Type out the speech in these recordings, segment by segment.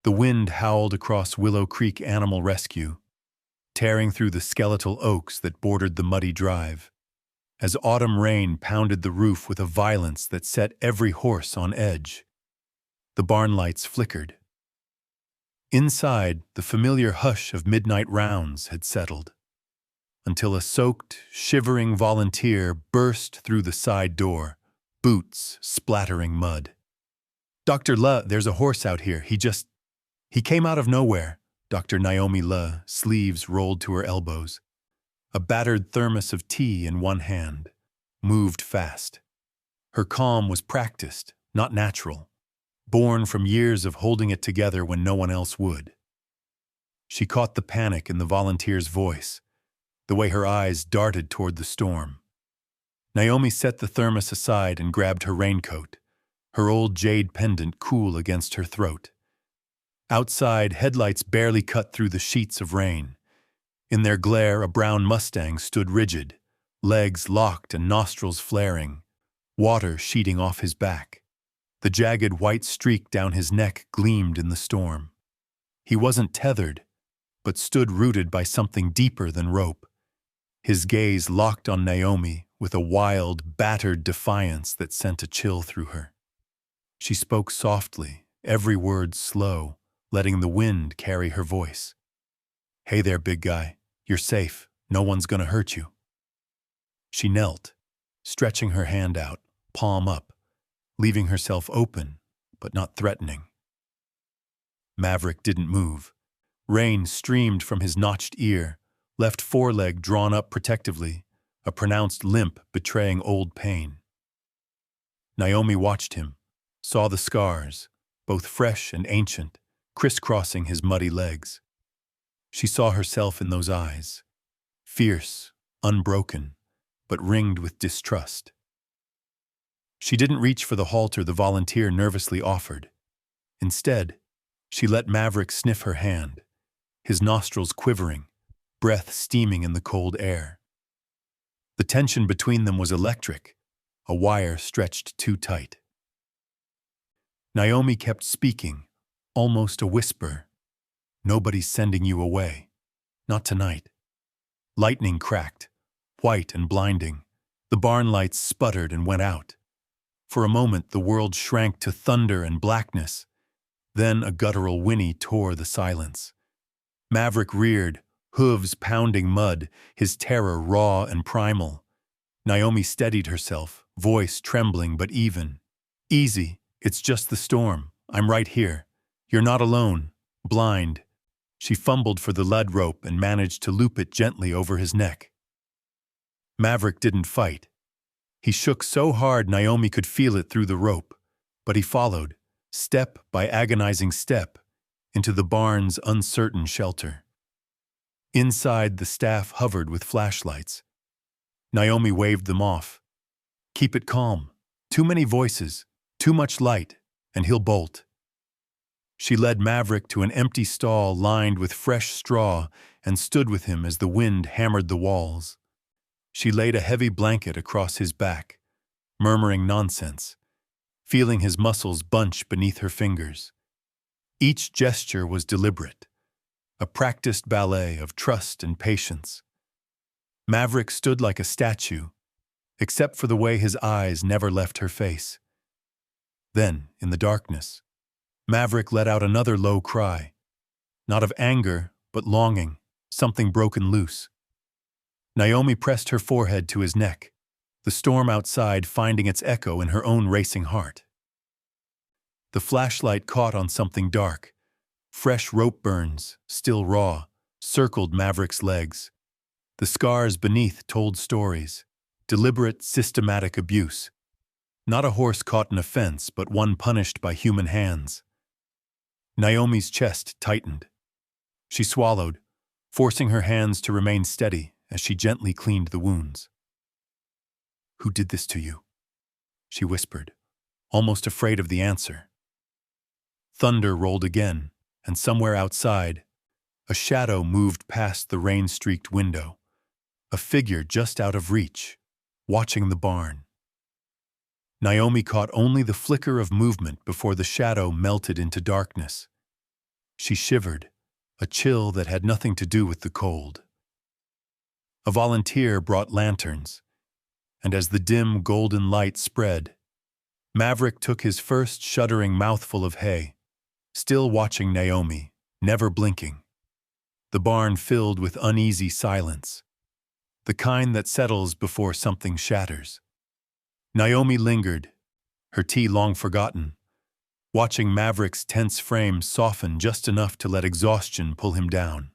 The wind howled across Willow Creek Animal Rescue, tearing through the skeletal oaks that bordered the muddy drive, as autumn rain pounded the roof with a violence that set every horse on edge. The barn lights flickered. Inside, the familiar hush of midnight rounds had settled, until a soaked, shivering volunteer burst through the side door, boots splattering mud. "Dr. Le, there's a horse out here. He came out of nowhere." Dr. Naomi Le, sleeves rolled to her elbows, a battered thermos of tea in one hand, moved fast. Her calm was practiced, not natural, born from years of holding it together when no one else would. She caught the panic in the volunteer's voice, the way her eyes darted toward the storm. Naomi set the thermos aside and grabbed her raincoat, her old jade pendant cool against her throat. Outside, headlights barely cut through the sheets of rain. In their glare, a brown Mustang stood rigid, legs locked and nostrils flaring, water sheeting off his back. The jagged white streak down his neck gleamed in the storm. He wasn't tethered, but stood rooted by something deeper than rope. His gaze locked on Naomi with a wild, battered defiance that sent a chill through her. She spoke softly, every word slow, letting the wind carry her voice. "Hey there, big guy. You're safe. No one's gonna hurt you." She knelt, stretching her hand out, palm up, leaving herself open, but not threatening. Maverick didn't move. Rain streamed from his notched ear, left foreleg drawn up protectively, a pronounced limp betraying old pain. Naomi watched him, saw the scars, both fresh and ancient, crisscrossing his muddy legs. She saw herself in those eyes, fierce, unbroken, but ringed with distrust. She didn't reach for the halter the volunteer nervously offered. Instead, she let Maverick sniff her hand, his nostrils quivering, breath steaming in the cold air. The tension between them was electric, a wire stretched too tight. Naomi kept speaking, almost a whisper. "Nobody's sending you away. Not tonight." Lightning cracked, white and blinding. The barn lights sputtered and went out. For a moment, the world shrank to thunder and blackness. Then a guttural whinny tore the silence. Maverick reared, hooves pounding mud, his terror raw and primal. Naomi steadied herself, voice trembling but even. "Easy, it's just the storm. I'm right here. You're not alone. Blind." She fumbled for the lead rope and managed to loop it gently over his neck. Maverick didn't fight. He shook so hard Naomi could feel it through the rope, but he followed, step by agonizing step, into the barn's uncertain shelter. Inside, the staff hovered with flashlights. Naomi waved them off. "Keep it calm. Too many voices, too much light, and he'll bolt." She led Maverick to an empty stall lined with fresh straw and stood with him as the wind hammered the walls. She laid a heavy blanket across his back, murmuring nonsense, feeling his muscles bunch beneath her fingers. Each gesture was deliberate, a practiced ballet of trust and patience. Maverick stood like a statue, except for the way his eyes never left her face. Then, in the darkness, Maverick let out another low cry, not of anger, but longing, something broken loose. Naomi pressed her forehead to his neck, the storm outside finding its echo in her own racing heart. The flashlight caught on something dark. Fresh rope burns, still raw, circled Maverick's legs. The scars beneath told stories, deliberate, systematic abuse. Not a horse caught in a fence, but one punished by human hands. Naomi's chest tightened. She swallowed, forcing her hands to remain steady as she gently cleaned the wounds. "Who did this to you?" she whispered, almost afraid of the answer. Thunder rolled again, and somewhere outside, a shadow moved past the rain-streaked window, a figure just out of reach, watching the barn. Naomi caught only the flicker of movement before the shadow melted into darkness. She shivered, a chill that had nothing to do with the cold. A volunteer brought lanterns, and as the dim golden light spread, Maverick took his first shuddering mouthful of hay, still watching Naomi, never blinking. The barn filled with uneasy silence, the kind that settles before something shatters. Naomi lingered, her tea long forgotten, watching Maverick's tense frame soften just enough to let exhaustion pull him down.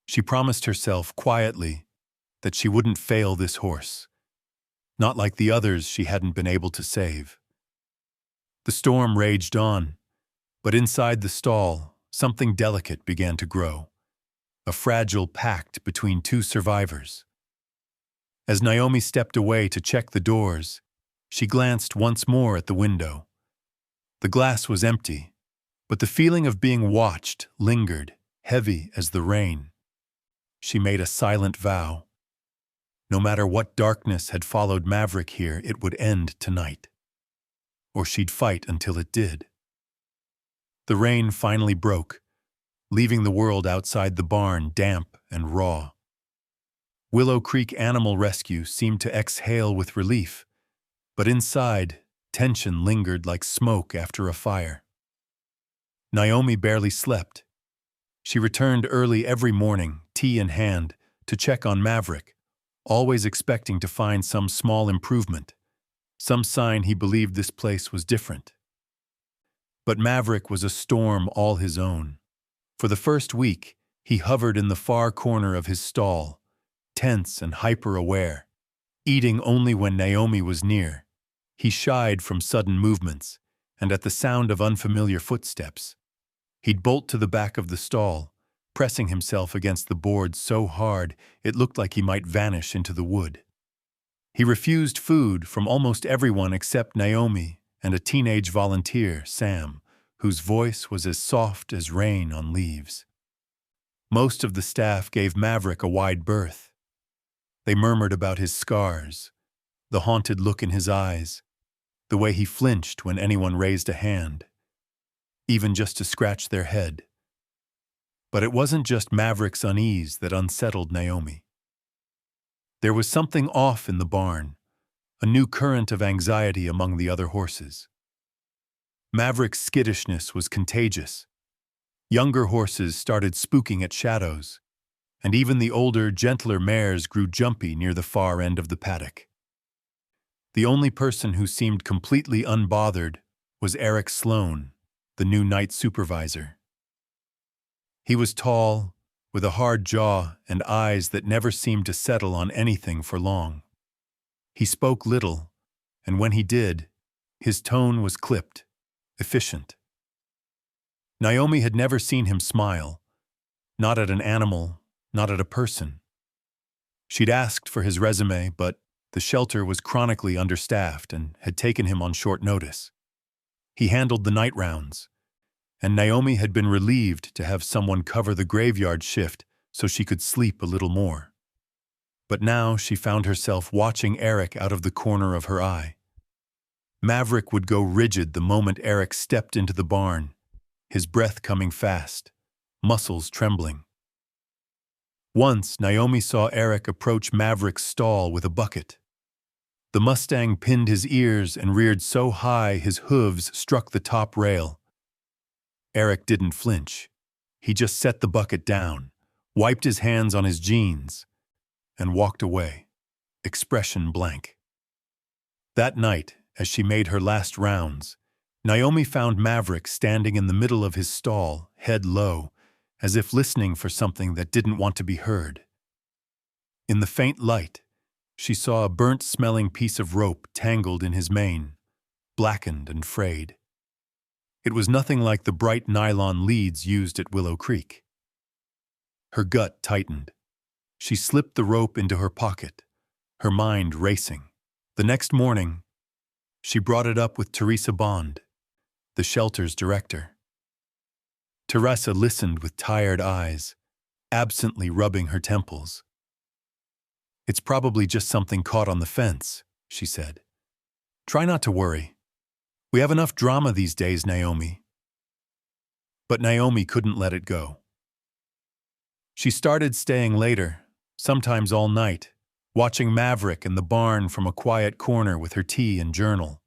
She promised herself quietly that she wouldn't fail this horse, not like the others she hadn't been able to save. The storm raged on, but inside the stall, something delicate began to grow, a fragile pact between two survivors. As Naomi stepped away to check the doors, she glanced once more at the window. The glass was empty, but the feeling of being watched lingered, heavy as the rain. She made a silent vow. No matter what darkness had followed Maverick here, it would end tonight. Or she'd fight until it did. The rain finally broke, leaving the world outside the barn damp and raw. Willow Creek Animal Rescue seemed to exhale with relief, but inside, tension lingered like smoke after a fire. Naomi barely slept. She returned early every morning, tea in hand, to check on Maverick, always expecting to find some small improvement, some sign he believed this place was different. But Maverick was a storm all his own. For the first week, he hovered in the far corner of his stall, tense and hyper-aware, eating only when Naomi was near. He shied from sudden movements, and at the sound of unfamiliar footsteps, he'd bolt to the back of the stall, pressing himself against the boards so hard it looked like he might vanish into the wood. He refused food from almost everyone except Naomi and a teenage volunteer, Sam, whose voice was as soft as rain on leaves. Most of the staff gave Maverick a wide berth. They murmured about his scars, the haunted look in his eyes, the way he flinched when anyone raised a hand, even just to scratch their head. But it wasn't just Maverick's unease that unsettled Naomi. There was something off in the barn, a new current of anxiety among the other horses. Maverick's skittishness was contagious. Younger horses started spooking at shadows, and even the older, gentler mares grew jumpy near the far end of the paddock. The only person who seemed completely unbothered was Eric Sloan, the new night supervisor. He was tall, with a hard jaw and eyes that never seemed to settle on anything for long. He spoke little, and when he did, his tone was clipped, efficient. Naomi had never seen him smile, not at an animal, not at a person. She'd asked for his resume, but the shelter was chronically understaffed and had taken him on short notice. He handled the night rounds, and Naomi had been relieved to have someone cover the graveyard shift so she could sleep a little more. But now she found herself watching Eric out of the corner of her eye. Maverick would go rigid the moment Eric stepped into the barn, his breath coming fast, muscles trembling. Once, Naomi saw Eric approach Maverick's stall with a bucket. The Mustang pinned his ears and reared so high his hooves struck the top rail. Eric didn't flinch. He just set the bucket down, wiped his hands on his jeans, and walked away, expression blank. That night, as she made her last rounds, Naomi found Maverick standing in the middle of his stall, head low, as if listening for something that didn't want to be heard. In the faint light, she saw a burnt-smelling piece of rope tangled in his mane, blackened and frayed. It was nothing like the bright nylon leads used at Willow Creek. Her gut tightened. She slipped the rope into her pocket, her mind racing. The next morning, she brought it up with Teresa Bond, the shelter's director. Teresa listened with tired eyes, absently rubbing her temples. "It's probably just something caught on the fence," she said. "Try not to worry. We have enough drama these days, Naomi." But Naomi couldn't let it go. She started staying later, sometimes all night, watching Maverick in the barn from a quiet corner with her tea and journal.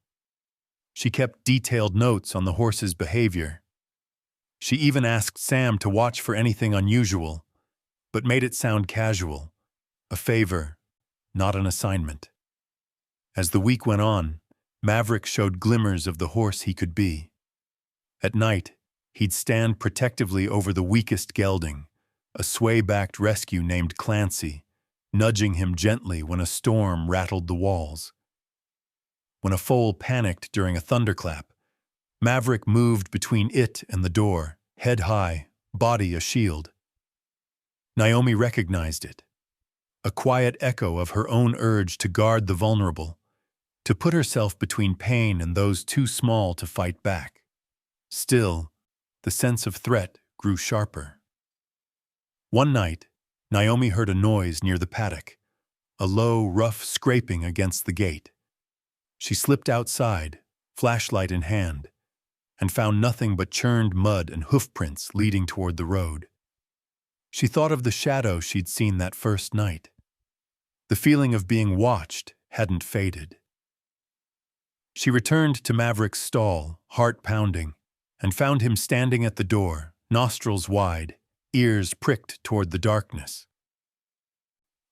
She kept detailed notes on the horse's behavior. She even asked Sam to watch for anything unusual, but made it sound casual, a favor, not an assignment. As the week went on, Maverick showed glimmers of the horse he could be. At night, he'd stand protectively over the weakest gelding, a sway-backed rescue named Clancy, nudging him gently when a storm rattled the walls. When a foal panicked during a thunderclap, Maverick moved between it and the door, head high, body a shield. Naomi recognized it, a quiet echo of her own urge to guard the vulnerable, to put herself between pain and those too small to fight back. Still, the sense of threat grew sharper. One night, Naomi heard a noise near the paddock, a low, rough scraping against the gate. She slipped outside, flashlight in hand, and found nothing but churned mud and hoofprints leading toward the road. She thought of the shadow she'd seen that first night. The feeling of being watched hadn't faded. She returned to Maverick's stall, heart pounding, and found him standing at the door, nostrils wide, ears pricked toward the darkness.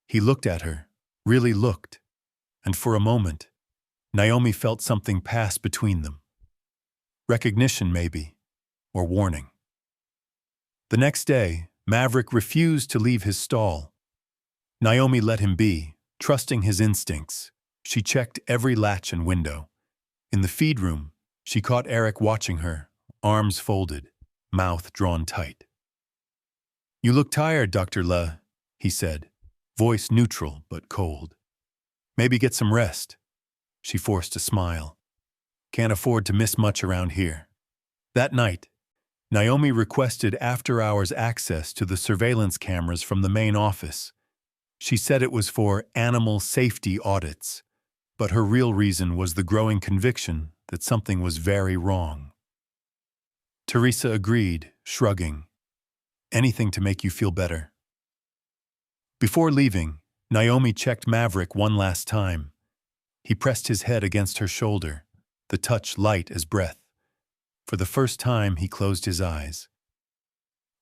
He looked at her, really looked, and for a moment, Naomi felt something pass between them. Recognition, maybe, or warning. The next day, Maverick refused to leave his stall. Naomi let him be, trusting his instincts. She checked every latch and window. In the feed room, she caught Eric watching her, arms folded, mouth drawn tight. "You look tired, Dr. Le," he said, voice neutral but cold. "Maybe get some rest." She forced a smile. "Can't afford to miss much around here." That night, Naomi requested after-hours access to the surveillance cameras from the main office. She said it was for animal safety audits, but her real reason was the growing conviction that something was very wrong. Teresa agreed, shrugging. "Anything to make you feel better." Before leaving, Naomi checked Maverick one last time. He pressed his head against her shoulder, the touch light as breath. For the first time, he closed his eyes.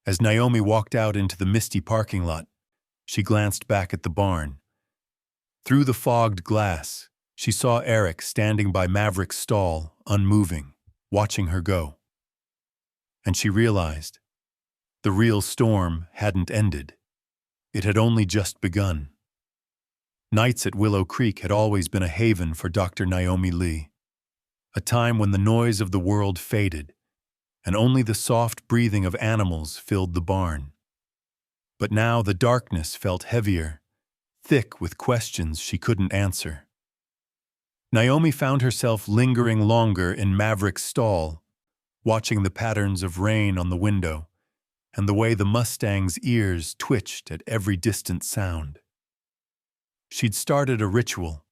As Naomi walked out into the misty parking lot, she glanced back at the barn. Through the fogged glass, she saw Eric standing by Maverick's stall, unmoving, watching her go. And she realized the real storm hadn't ended. It had only just begun. Nights at Willow Creek had always been a haven for Dr. Naomi Lee, a time when the noise of the world faded, and only the soft breathing of animals filled the barn. But now the darkness felt heavier, thick with questions she couldn't answer. Naomi found herself lingering longer in Maverick's stall, watching the patterns of rain on the window and the way the Mustang's ears twitched at every distant sound. She'd started a ritual.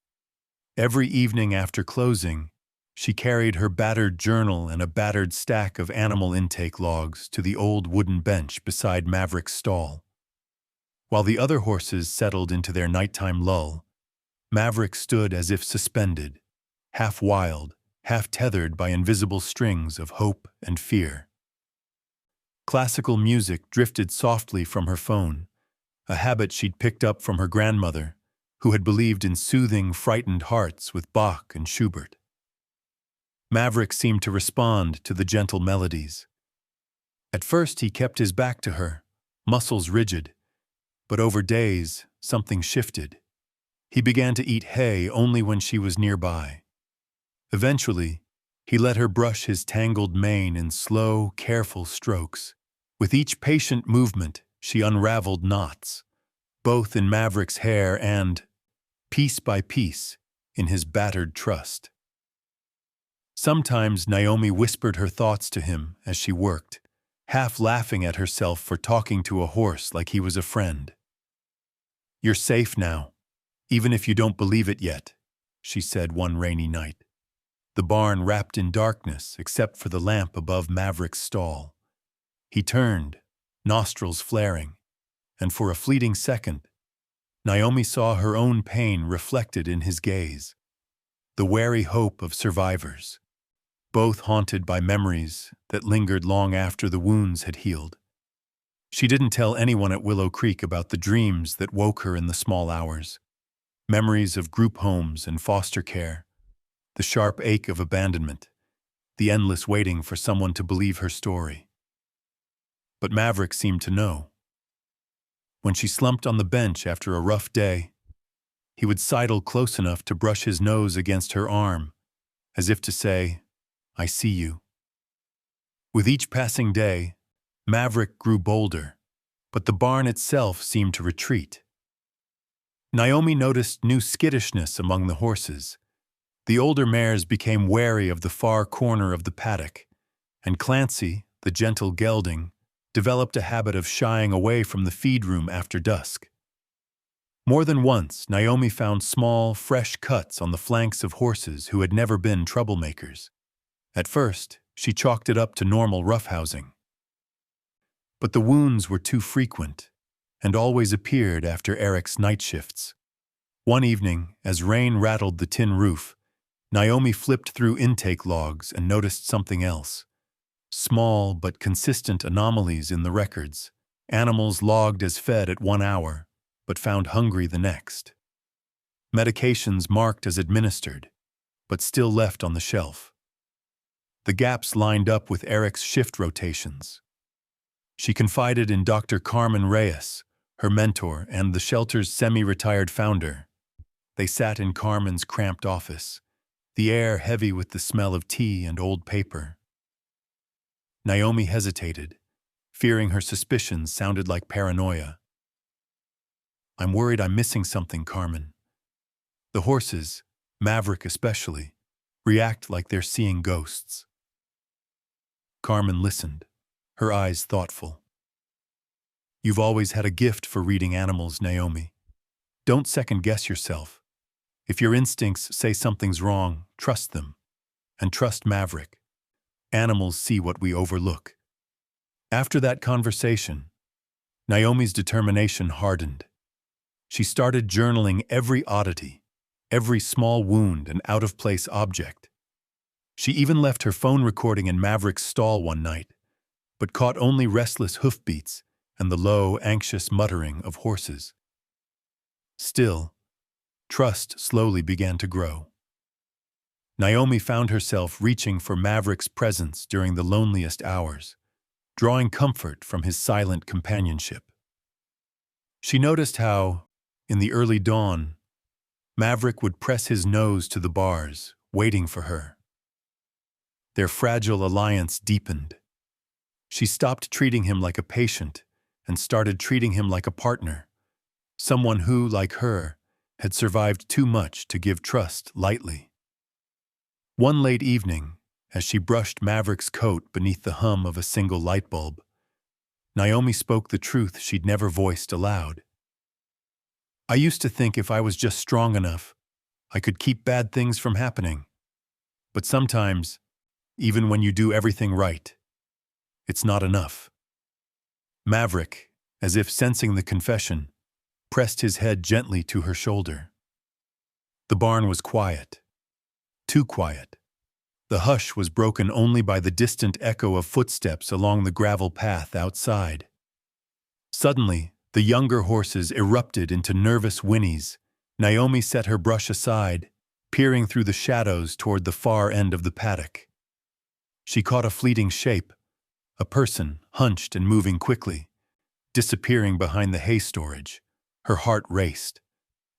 Every evening after closing, she carried her battered journal and a battered stack of animal intake logs to the old wooden bench beside Maverick's stall. While the other horses settled into their nighttime lull, Maverick stood as if suspended, half wild, half tethered by invisible strings of hope and fear. Classical music drifted softly from her phone, a habit she'd picked up from her grandmother, who had believed in soothing, frightened hearts with Bach and Schubert. Maverick seemed to respond to the gentle melodies. At first he kept his back to her, muscles rigid, but over days something shifted. He began to eat hay only when she was nearby. Eventually, he let her brush his tangled mane in slow, careful strokes. With each patient movement, she unraveled knots, both in Maverick's hair and, piece by piece, in his battered trust. Sometimes Naomi whispered her thoughts to him as she worked, half laughing at herself for talking to a horse like he was a friend. "You're safe now, even if you don't believe it yet," she said one rainy night. The barn wrapped in darkness except for the lamp above Maverick's stall. He turned, nostrils flaring, and for a fleeting second, Naomi saw her own pain reflected in his gaze, the wary hope of survivors, both haunted by memories that lingered long after the wounds had healed. She didn't tell anyone at Willow Creek about the dreams that woke her in the small hours, memories of group homes and foster care, the sharp ache of abandonment, the endless waiting for someone to believe her story. But Maverick seemed to know. When she slumped on the bench after a rough day, he would sidle close enough to brush his nose against her arm, as if to say, "I see you." With each passing day, Maverick grew bolder, but the barn itself seemed to retreat. Naomi noticed new skittishness among the horses. The older mares became wary of the far corner of the paddock, and Clancy, the gentle gelding, developed a habit of shying away from the feed room after dusk. More than once, Naomi found small, fresh cuts on the flanks of horses who had never been troublemakers. At first, she chalked it up to normal roughhousing. But the wounds were too frequent, and always appeared after Eric's night shifts. One evening, as rain rattled the tin roof, Naomi flipped through intake logs and noticed something else. Small but consistent anomalies in the records, animals logged as fed at 1 hour, but found hungry the next. Medications marked as administered, but still left on the shelf. The gaps lined up with Eric's shift rotations. She confided in Dr. Carmen Reyes, her mentor and the shelter's semi-retired founder. They sat in Carmen's cramped office, the air heavy with the smell of tea and old paper. Naomi hesitated, fearing her suspicions sounded like paranoia. "I'm worried I'm missing something, Carmen. The horses, Maverick especially, react like they're seeing ghosts." Carmen listened, her eyes thoughtful. "You've always had a gift for reading animals, Naomi. Don't second-guess yourself. If your instincts say something's wrong, trust them. And trust Maverick. Animals see what we overlook." After that conversation, Naomi's determination hardened. She started journaling every oddity, every small wound and out-of-place object. She even left her phone recording in Maverick's stall one night, but caught only restless hoofbeats and the low, anxious muttering of horses. Still, trust slowly began to grow. Naomi found herself reaching for Maverick's presence during the loneliest hours, drawing comfort from his silent companionship. She noticed how, in the early dawn, Maverick would press his nose to the bars, waiting for her. Their fragile alliance deepened. She stopped treating him like a patient and started treating him like a partner, someone who, like her, had survived too much to give trust lightly. One late evening, as she brushed Maverick's coat beneath the hum of a single light bulb, Naomi spoke the truth she'd never voiced aloud. "I used to think if I was just strong enough, I could keep bad things from happening. But sometimes, even when you do everything right, it's not enough." Maverick, as if sensing the confession, pressed his head gently to her shoulder. The barn was quiet. Too quiet. The hush was broken only by the distant echo of footsteps along the gravel path outside. Suddenly, the younger horses erupted into nervous whinnies. Naomi set her brush aside, peering through the shadows toward the far end of the paddock. She caught a fleeting shape, a person hunched and moving quickly, disappearing behind the hay storage. Her heart raced.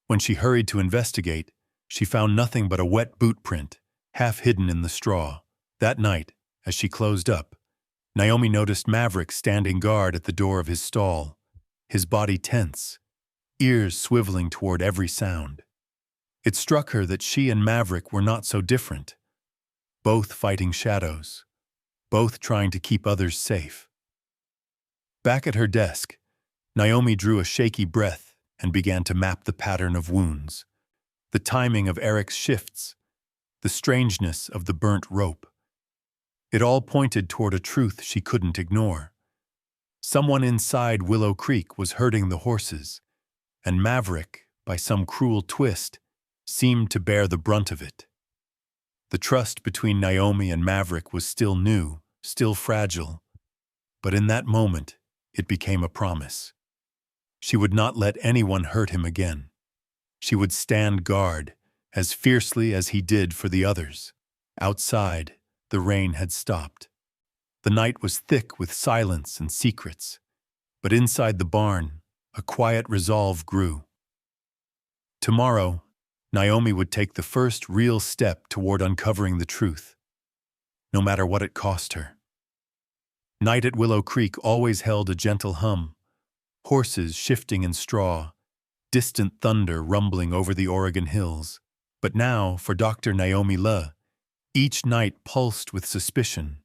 When she hurried to investigate, she found nothing but a wet boot print, half hidden in the straw. That night, as she closed up, Naomi noticed Maverick standing guard at the door of his stall, his body tense, ears swiveling toward every sound. It struck her that she and Maverick were not so different, both fighting shadows, both trying to keep others safe. Back at her desk, Naomi drew a shaky breath and began to map the pattern of wounds, the timing of Eric's shifts, the strangeness of the burnt rope. It all pointed toward a truth she couldn't ignore. Someone inside Willow Creek was herding the horses, and Maverick, by some cruel twist, seemed to bear the brunt of it. The trust between Naomi and Maverick was still new, still fragile, but in that moment, it became a promise. She would not let anyone hurt him again. She would stand guard, as fiercely as he did for the others. Outside, the rain had stopped. The night was thick with silence and secrets, but inside the barn, a quiet resolve grew. Tomorrow, Naomi would take the first real step toward uncovering the truth, no matter what it cost her. Night at Willow Creek always held a gentle hum, horses shifting in straw, distant thunder rumbling over the Oregon hills. But now, for Dr. Naomi Le, each night pulsed with suspicion,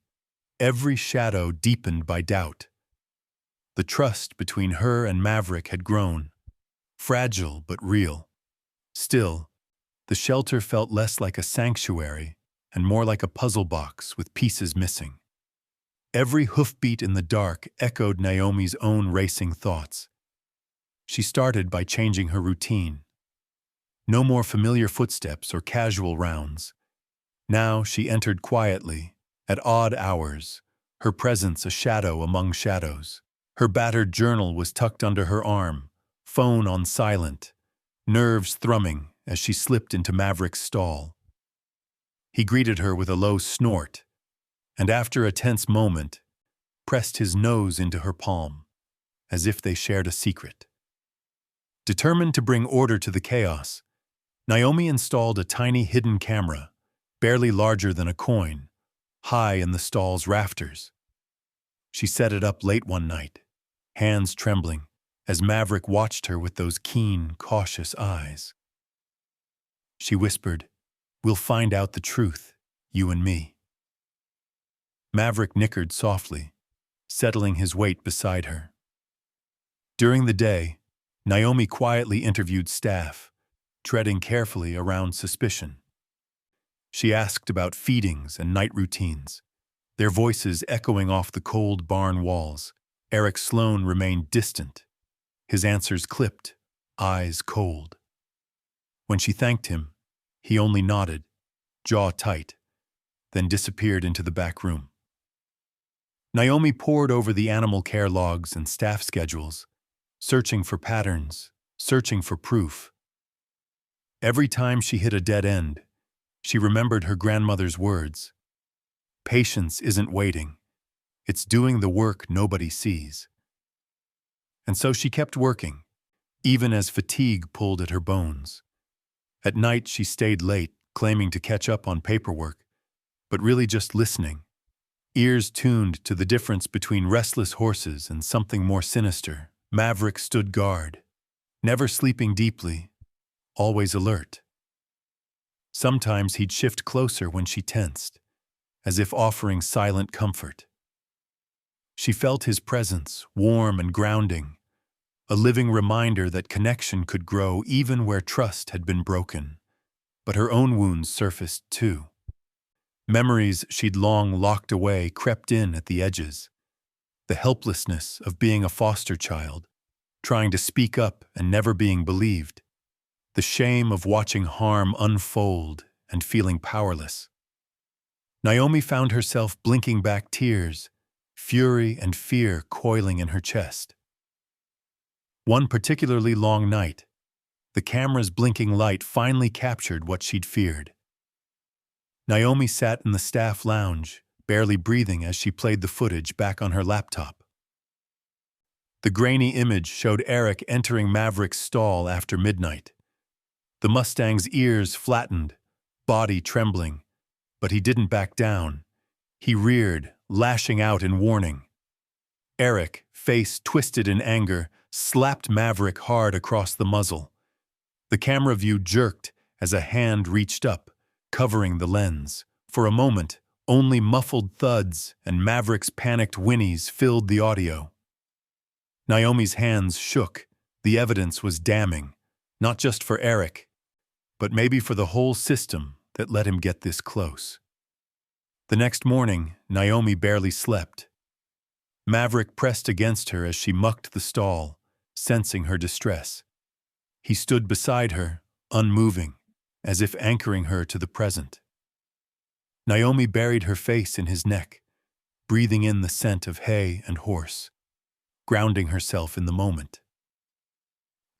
every shadow deepened by doubt. The trust between her and Maverick had grown, fragile but real. Still, the shelter felt less like a sanctuary and more like a puzzle box with pieces missing. Every hoofbeat in the dark echoed Naomi's own racing thoughts. She started by changing her routine. No more familiar footsteps or casual rounds. Now she entered quietly, at odd hours, her presence a shadow among shadows. Her battered journal was tucked under her arm, phone on silent, nerves thrumming as she slipped into Maverick's stall. He greeted her with a low snort, and after a tense moment, pressed his nose into her palm, as if they shared a secret. Determined to bring order to the chaos, Naomi installed a tiny hidden camera, barely larger than a coin, high in the stall's rafters. She set it up late one night, hands trembling, as Maverick watched her with those keen, cautious eyes. She whispered, "We'll find out the truth, you and me." Maverick nickered softly, settling his weight beside her. During the day, Naomi quietly interviewed staff, treading carefully around suspicion. She asked about feedings and night routines, their voices echoing off the cold barn walls. Eric Sloan remained distant, his answers clipped, eyes cold. When she thanked him, he only nodded, jaw tight, then disappeared into the back room. Naomi pored over the animal care logs and staff schedules, searching for patterns, searching for proof. Every time she hit a dead end, she remembered her grandmother's words. Patience isn't waiting. It's doing the work nobody sees. And so she kept working, even as fatigue pulled at her bones. At night she stayed late, claiming to catch up on paperwork, but really just listening, ears tuned to the difference between restless horses and something more sinister. Maverick stood guard, never sleeping deeply, always alert. Sometimes he'd shift closer when she tensed, as if offering silent comfort. She felt his presence, warm and grounding, a living reminder that connection could grow even where trust had been broken. But her own wounds surfaced too. Memories she'd long locked away crept in at the edges. The helplessness of being a foster child, trying to speak up and never being believed. The shame of watching harm unfold and feeling powerless. Naomi found herself blinking back tears, fury and fear coiling in her chest. One particularly long night, the camera's blinking light finally captured what she'd feared. Naomi sat in the staff lounge, barely breathing as she played the footage back on her laptop. The grainy image showed Eric entering Maverick's stall after midnight. The Mustang's ears flattened, body trembling, but he didn't back down. He reared, lashing out in warning. Eric, face twisted in anger, slapped Maverick hard across the muzzle. The camera view jerked as a hand reached up, covering the lens. For a moment, only muffled thuds and Maverick's panicked whinnies filled the audio. Naomi's hands shook. The evidence was damning, not just for Eric, but maybe for the whole system that let him get this close. The next morning, Naomi barely slept. Maverick pressed against her as she mucked the stall, sensing her distress. He stood beside her, unmoving, as if anchoring her to the present. Naomi buried her face in his neck, breathing in the scent of hay and horse, grounding herself in the moment.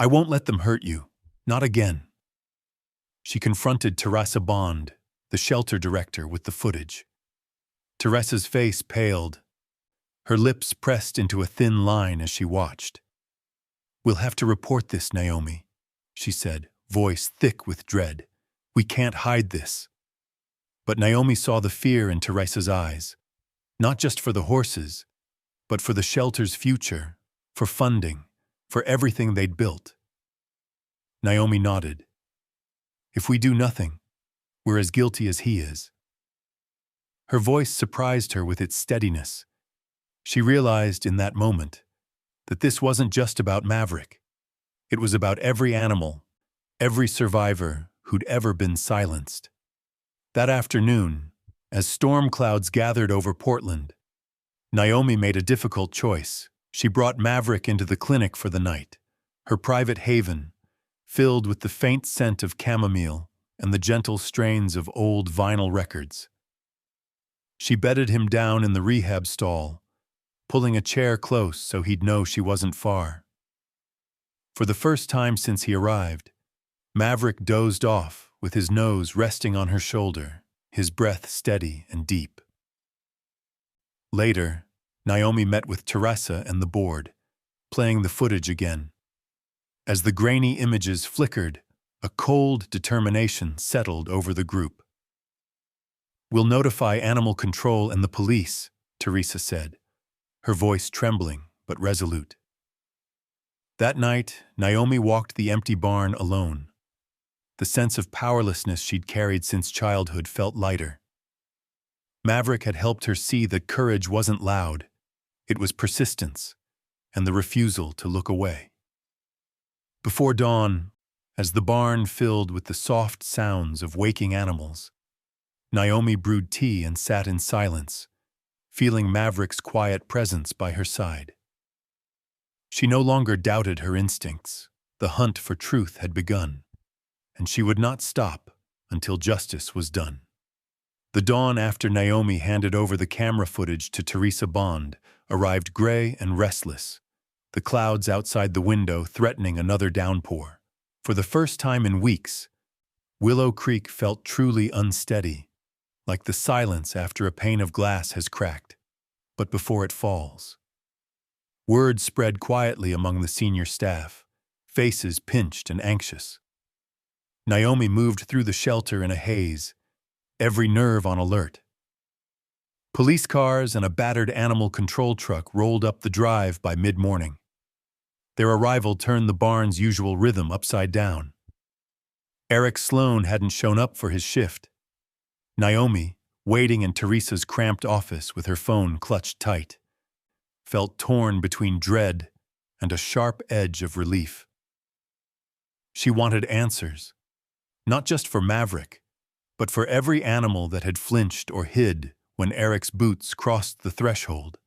"I won't let them hurt you. Not again." She confronted Teresa Bond, the shelter director, with the footage. Teresa's face paled, her lips pressed into a thin line as she watched. "We'll have to report this, Naomi," she said, voice thick with dread. "We can't hide this." But Naomi saw the fear in Teresa's eyes, not just for the horses, but for the shelter's future, for funding, for everything they'd built. Naomi nodded. "If we do nothing, we're as guilty as he is." Her voice surprised her with its steadiness. She realized in that moment that this wasn't just about Maverick. It was about every animal, every survivor who'd ever been silenced. That afternoon, as storm clouds gathered over Portland, Naomi made a difficult choice. She brought Maverick into the clinic for the night, her private haven, filled with the faint scent of chamomile and the gentle strains of old vinyl records. She bedded him down in the rehab stall, pulling a chair close so he'd know she wasn't far. For the first time since he arrived, Maverick dozed off with his nose resting on her shoulder, his breath steady and deep. Later, Naomi met with Teresa and the board, playing the footage again. As the grainy images flickered, a cold determination settled over the group. "We'll notify animal control and the police," Teresa said, her voice trembling but resolute. That night, Naomi walked the empty barn alone. The sense of powerlessness she'd carried since childhood felt lighter. Maverick had helped her see that courage wasn't loud, it was persistence, and the refusal to look away. Before dawn, as the barn filled with the soft sounds of waking animals, Naomi brewed tea and sat in silence, feeling Maverick's quiet presence by her side. She no longer doubted her instincts. The hunt for truth had begun, and she would not stop until justice was done. The dawn after Naomi handed over the camera footage to Teresa Bond arrived gray and restless, the clouds outside the window threatening another downpour. For the first time in weeks, Willow Creek felt truly unsteady, like the silence after a pane of glass has cracked, but before it falls. Word spread quietly among the senior staff, faces pinched and anxious. Naomi moved through the shelter in a haze, every nerve on alert. Police cars and a battered animal control truck rolled up the drive by mid-morning. Their arrival turned the barn's usual rhythm upside down. Eric Sloan hadn't shown up for his shift. Naomi, waiting in Teresa's cramped office with her phone clutched tight, felt torn between dread and a sharp edge of relief. She wanted answers, not just for Maverick, but for every animal that had flinched or hid when Eric's boots crossed the threshold.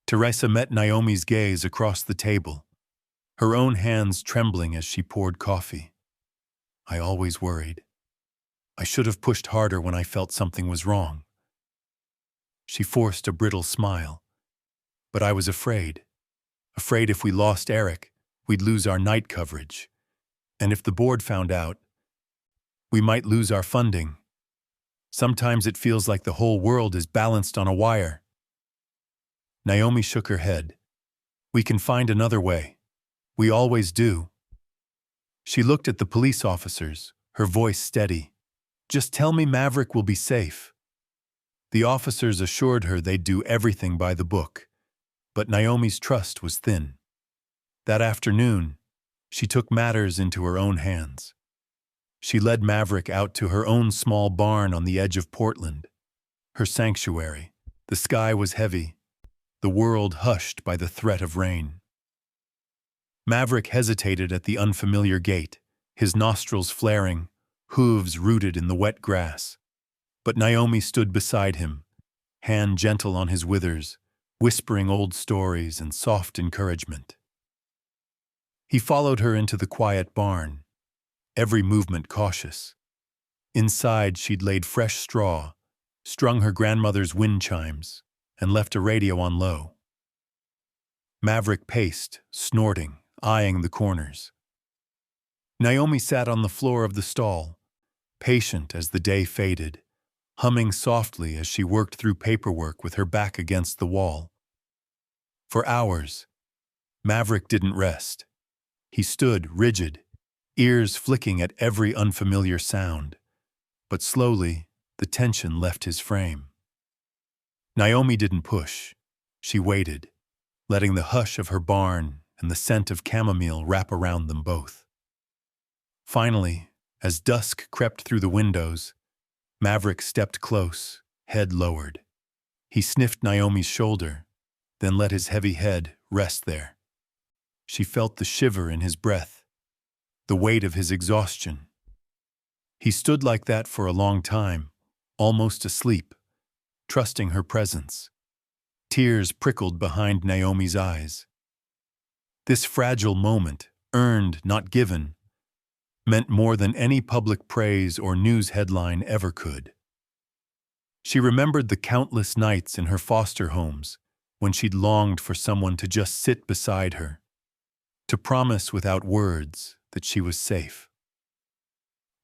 Teresa met Naomi's gaze across the table, her own hands trembling as she poured coffee. "I always worried. I should have pushed harder when I felt something was wrong." She forced a brittle smile. "But I was afraid. Afraid if we lost Eric, we'd lose our night coverage. And if the board found out, we might lose our funding. Sometimes it feels like the whole world is balanced on a wire." Naomi shook her head. "We can find another way. We always do." She looked at the police officers, her voice steady. "Just tell me Maverick will be safe." The officers assured her they'd do everything by the book, but Naomi's trust was thin. That afternoon, she took matters into her own hands. She led Maverick out to her own small barn on the edge of Portland, her sanctuary. The sky was heavy, the world hushed by the threat of rain. Maverick hesitated at the unfamiliar gate, his nostrils flaring, hooves rooted in the wet grass. But Naomi stood beside him, hand gentle on his withers, whispering old stories and soft encouragement. He followed her into the quiet barn, every movement cautious. Inside, she'd laid fresh straw, strung her grandmother's wind chimes, and left a radio on low. Maverick paced, snorting, eyeing the corners. Naomi sat on the floor of the stall, patient as the day faded, humming softly as she worked through paperwork with her back against the wall. For hours, Maverick didn't rest. He stood rigid, ears flicking at every unfamiliar sound. But slowly, the tension left his frame. Naomi didn't push. She waited, letting the hush of her barn and the scent of chamomile wrap around them both. Finally, as dusk crept through the windows, Maverick stepped close, head lowered. He sniffed Naomi's shoulder, then let his heavy head rest there. She felt the shiver in his breath, the weight of his exhaustion. He stood like that for a long time, almost asleep, trusting her presence. Tears prickled behind Naomi's eyes. This fragile moment, earned, not given, meant more than any public praise or news headline ever could. She remembered the countless nights in her foster homes when she'd longed for someone to just sit beside her, to promise without words that she was safe.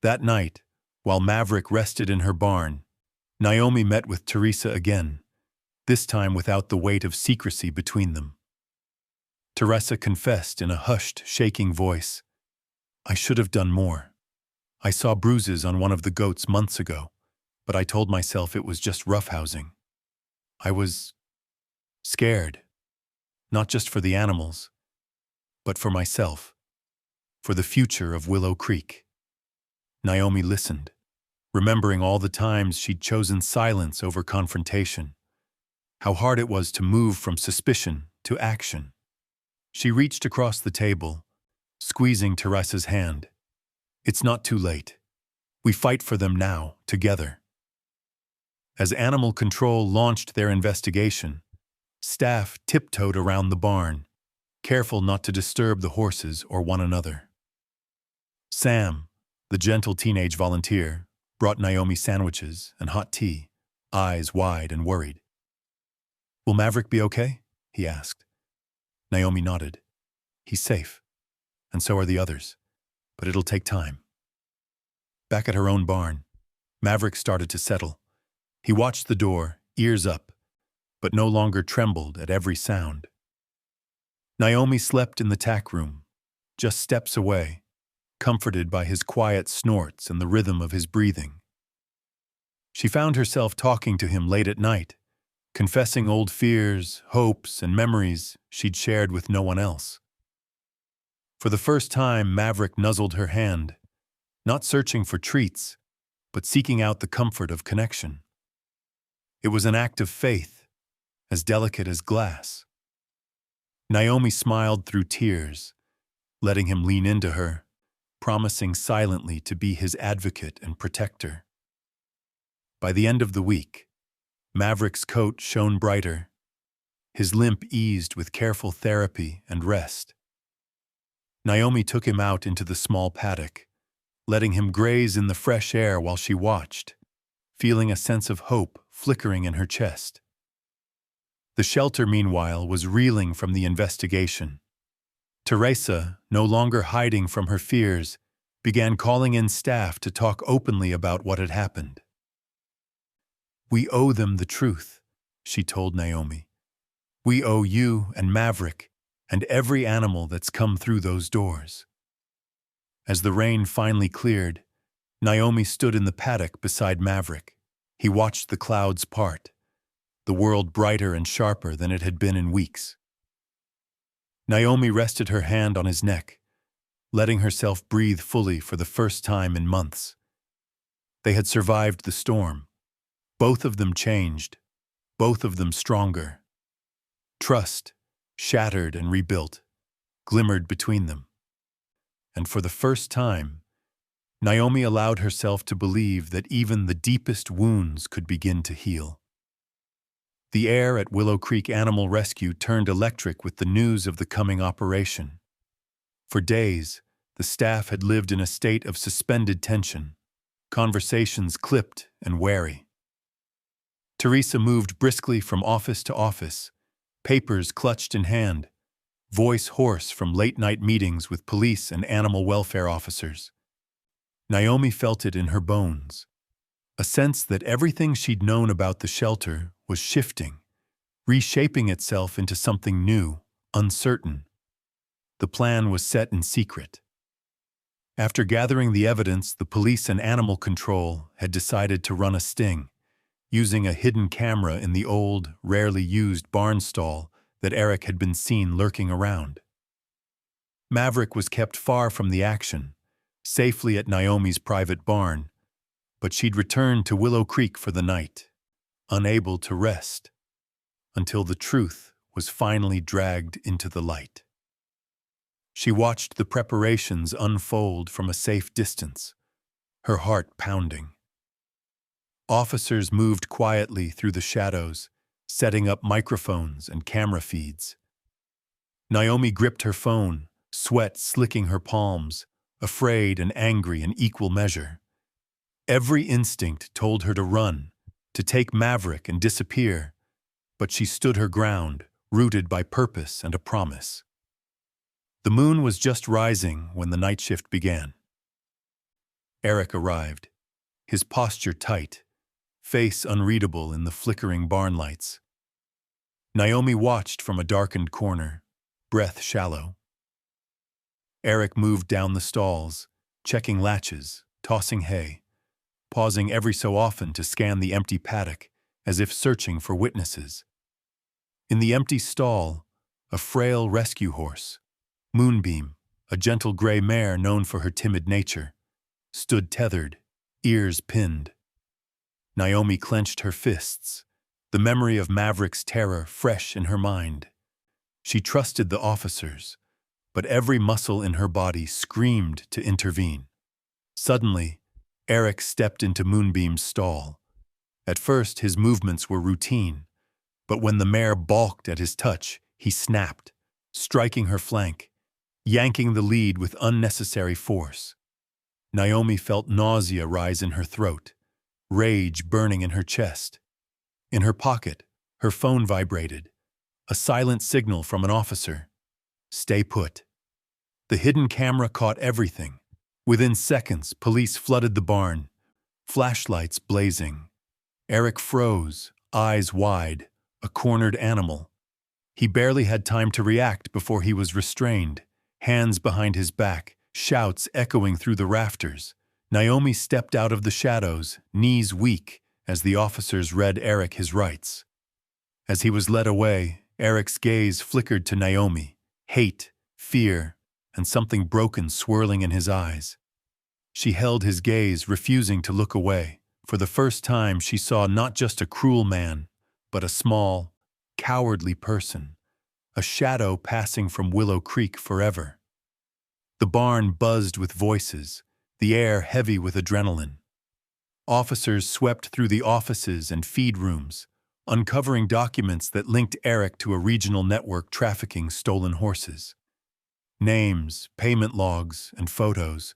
That night, while Maverick rested in her barn, Naomi met with Teresa again, this time without the weight of secrecy between them. Teresa confessed in a hushed, shaking voice, "I should have done more. I saw bruises on one of the goats months ago, but I told myself it was just roughhousing. I was scared, not just for the animals, but for myself, for the future of Willow Creek." Naomi listened, remembering all the times she'd chosen silence over confrontation, how hard it was to move from suspicion to action. She reached across the table, squeezing Teresa's hand. "It's not too late. We fight for them now, together." As Animal Control launched their investigation, staff tiptoed around the barn, careful not to disturb the horses or one another. Sam, the gentle teenage volunteer, brought Naomi sandwiches and hot tea, eyes wide and worried. "Will Maverick be okay?" he asked. Naomi nodded. "He's safe, and so are the others, but it'll take time." Back at her own barn, Maverick started to settle. He watched the door, ears up, but no longer trembled at every sound. Naomi slept in the tack room, just steps away, comforted by his quiet snorts and the rhythm of his breathing. She found herself talking to him late at night, confessing old fears, hopes, and memories she'd shared with no one else. For the first time, Maverick nuzzled her hand, not searching for treats, but seeking out the comfort of connection. It was an act of faith, as delicate as glass. Naomi smiled through tears, letting him lean into her, promising silently to be his advocate and protector. By the end of the week, Maverick's coat shone brighter, his limp eased with careful therapy and rest. Naomi took him out into the small paddock, letting him graze in the fresh air while she watched, feeling a sense of hope flickering in her chest. The shelter, meanwhile, was reeling from the investigation. Teresa, no longer hiding from her fears, began calling in staff to talk openly about what had happened. "We owe them the truth," she told Naomi. "We owe you and Maverick and every animal that's come through those doors." As the rain finally cleared, Naomi stood in the paddock beside Maverick. He watched the clouds part, the world brighter and sharper than it had been in weeks. Naomi rested her hand on his neck, letting herself breathe fully for the first time in months. They had survived the storm. Both of them changed, both of them stronger. Trust, shattered and rebuilt, glimmered between them. And for the first time, Naomi allowed herself to believe that even the deepest wounds could begin to heal. The air at Willow Creek Animal Rescue turned electric with the news of the coming operation. For days, the staff had lived in a state of suspended tension, conversations clipped and wary. Teresa moved briskly from office to office, papers clutched in hand, voice hoarse from late-night meetings with police and animal welfare officers. Naomi felt it in her bones, a sense that everything she'd known about the shelter was shifting, reshaping itself into something new, uncertain. The plan was set in secret. After gathering the evidence, the police and animal control had decided to run a sting, using a hidden camera in the old, rarely used barn stall that Eric had been seen lurking around. Maverick was kept far from the action, safely at Naomi's private barn, but she'd returned to Willow Creek for the night, unable to rest, until the truth was finally dragged into the light. She watched the preparations unfold from a safe distance, her heart pounding. Officers moved quietly through the shadows, setting up microphones and camera feeds. Naomi gripped her phone, sweat slicking her palms, afraid and angry in equal measure. Every instinct told her to run, to take Maverick and disappear, but she stood her ground, rooted by purpose and a promise. The moon was just rising when the night shift began. Eric arrived, his posture tight, face unreadable in the flickering barn lights. Naomi watched from a darkened corner, breath shallow. Eric moved down the stalls, checking latches, tossing hay, pausing every so often to scan the empty paddock, as if searching for witnesses. In the empty stall, a frail rescue horse, Moonbeam, a gentle gray mare known for her timid nature, stood tethered, ears pinned. Naomi clenched her fists, the memory of Maverick's terror fresh in her mind. She trusted the officers, but every muscle in her body screamed to intervene. Suddenly, Eric stepped into Moonbeam's stall. At first, his movements were routine, but when the mare balked at his touch, he snapped, striking her flank, yanking the lead with unnecessary force. Naomi felt nausea rise in her throat, rage burning in her chest. In her pocket, her phone vibrated, a silent signal from an officer. Stay put. The hidden camera caught everything. Within seconds, police flooded the barn, flashlights blazing. Eric froze, eyes wide, a cornered animal. He barely had time to react before he was restrained, hands behind his back, shouts echoing through the rafters. Naomi stepped out of the shadows, knees weak, as the officers read Eric his rights. As he was led away, Eric's gaze flickered to Naomi, hate, fear, and something broken swirling in his eyes. She held his gaze, refusing to look away. For the first time, she saw not just a cruel man, but a small, cowardly person, a shadow passing from Willow Creek forever. The barn buzzed with voices, the air heavy with adrenaline. Officers swept through the offices and feed rooms, uncovering documents that linked Eric to a regional network trafficking stolen horses. Names, payment logs, and photos,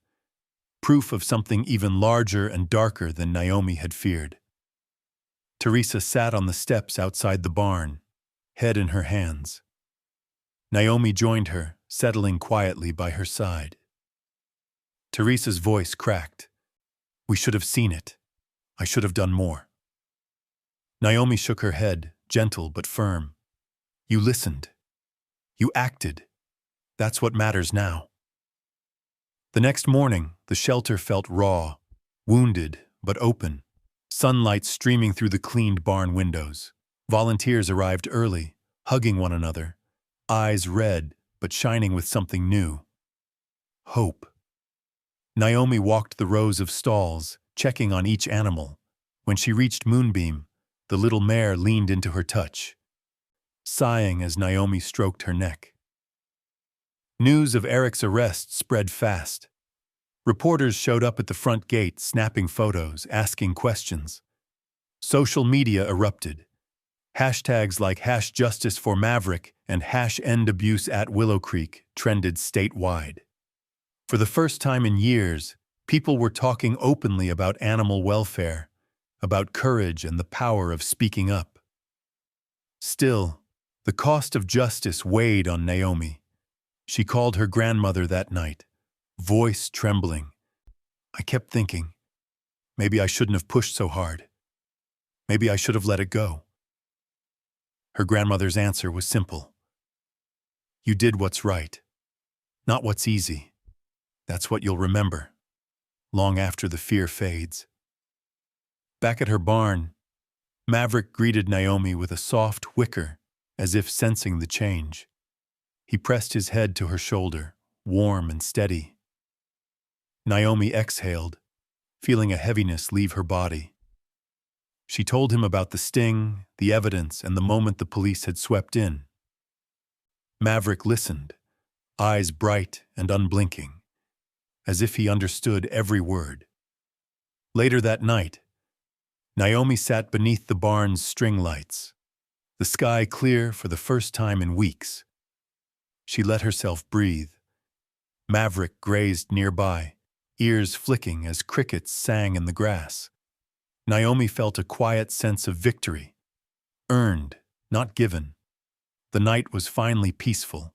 proof of something even larger and darker than Naomi had feared. Teresa sat on the steps outside the barn, head in her hands. Naomi joined her, settling quietly by her side. Teresa's voice cracked. We should have seen it. I should have done more. Naomi shook her head, gentle but firm. You listened. You acted. That's what matters now. The next morning, the shelter felt raw, wounded but open, sunlight streaming through the cleaned barn windows. Volunteers arrived early, hugging one another, eyes red but shining with something new. Hope. Naomi walked the rows of stalls, checking on each animal. When she reached Moonbeam, the little mare leaned into her touch, sighing as Naomi stroked her neck. News of Eric's arrest spread fast. Reporters showed up at the front gate, snapping photos, asking questions. Social media erupted. Hashtags like #JusticeForMaverick and #EndAbuse at Willow Creek trended statewide. For the first time in years, people were talking openly about animal welfare, about courage and the power of speaking up. Still, the cost of justice weighed on Naomi. She called her grandmother that night, voice trembling. I kept thinking, maybe I shouldn't have pushed so hard. Maybe I should have let it go. Her grandmother's answer was simple. You did what's right, not what's easy. That's what you'll remember, long after the fear fades. Back at her barn, Maverick greeted Naomi with a soft whicker, as if sensing the change. He pressed his head to her shoulder, warm and steady. Naomi exhaled, feeling a heaviness leave her body. She told him about the sting, the evidence, and the moment the police had swept in. Maverick listened, eyes bright and unblinking, as if he understood every word. Later that night, Naomi sat beneath the barn's string lights, the sky clear for the first time in weeks. She let herself breathe. Maverick grazed nearby, ears flicking as crickets sang in the grass. Naomi felt a quiet sense of victory, earned, not given. The night was finally peaceful.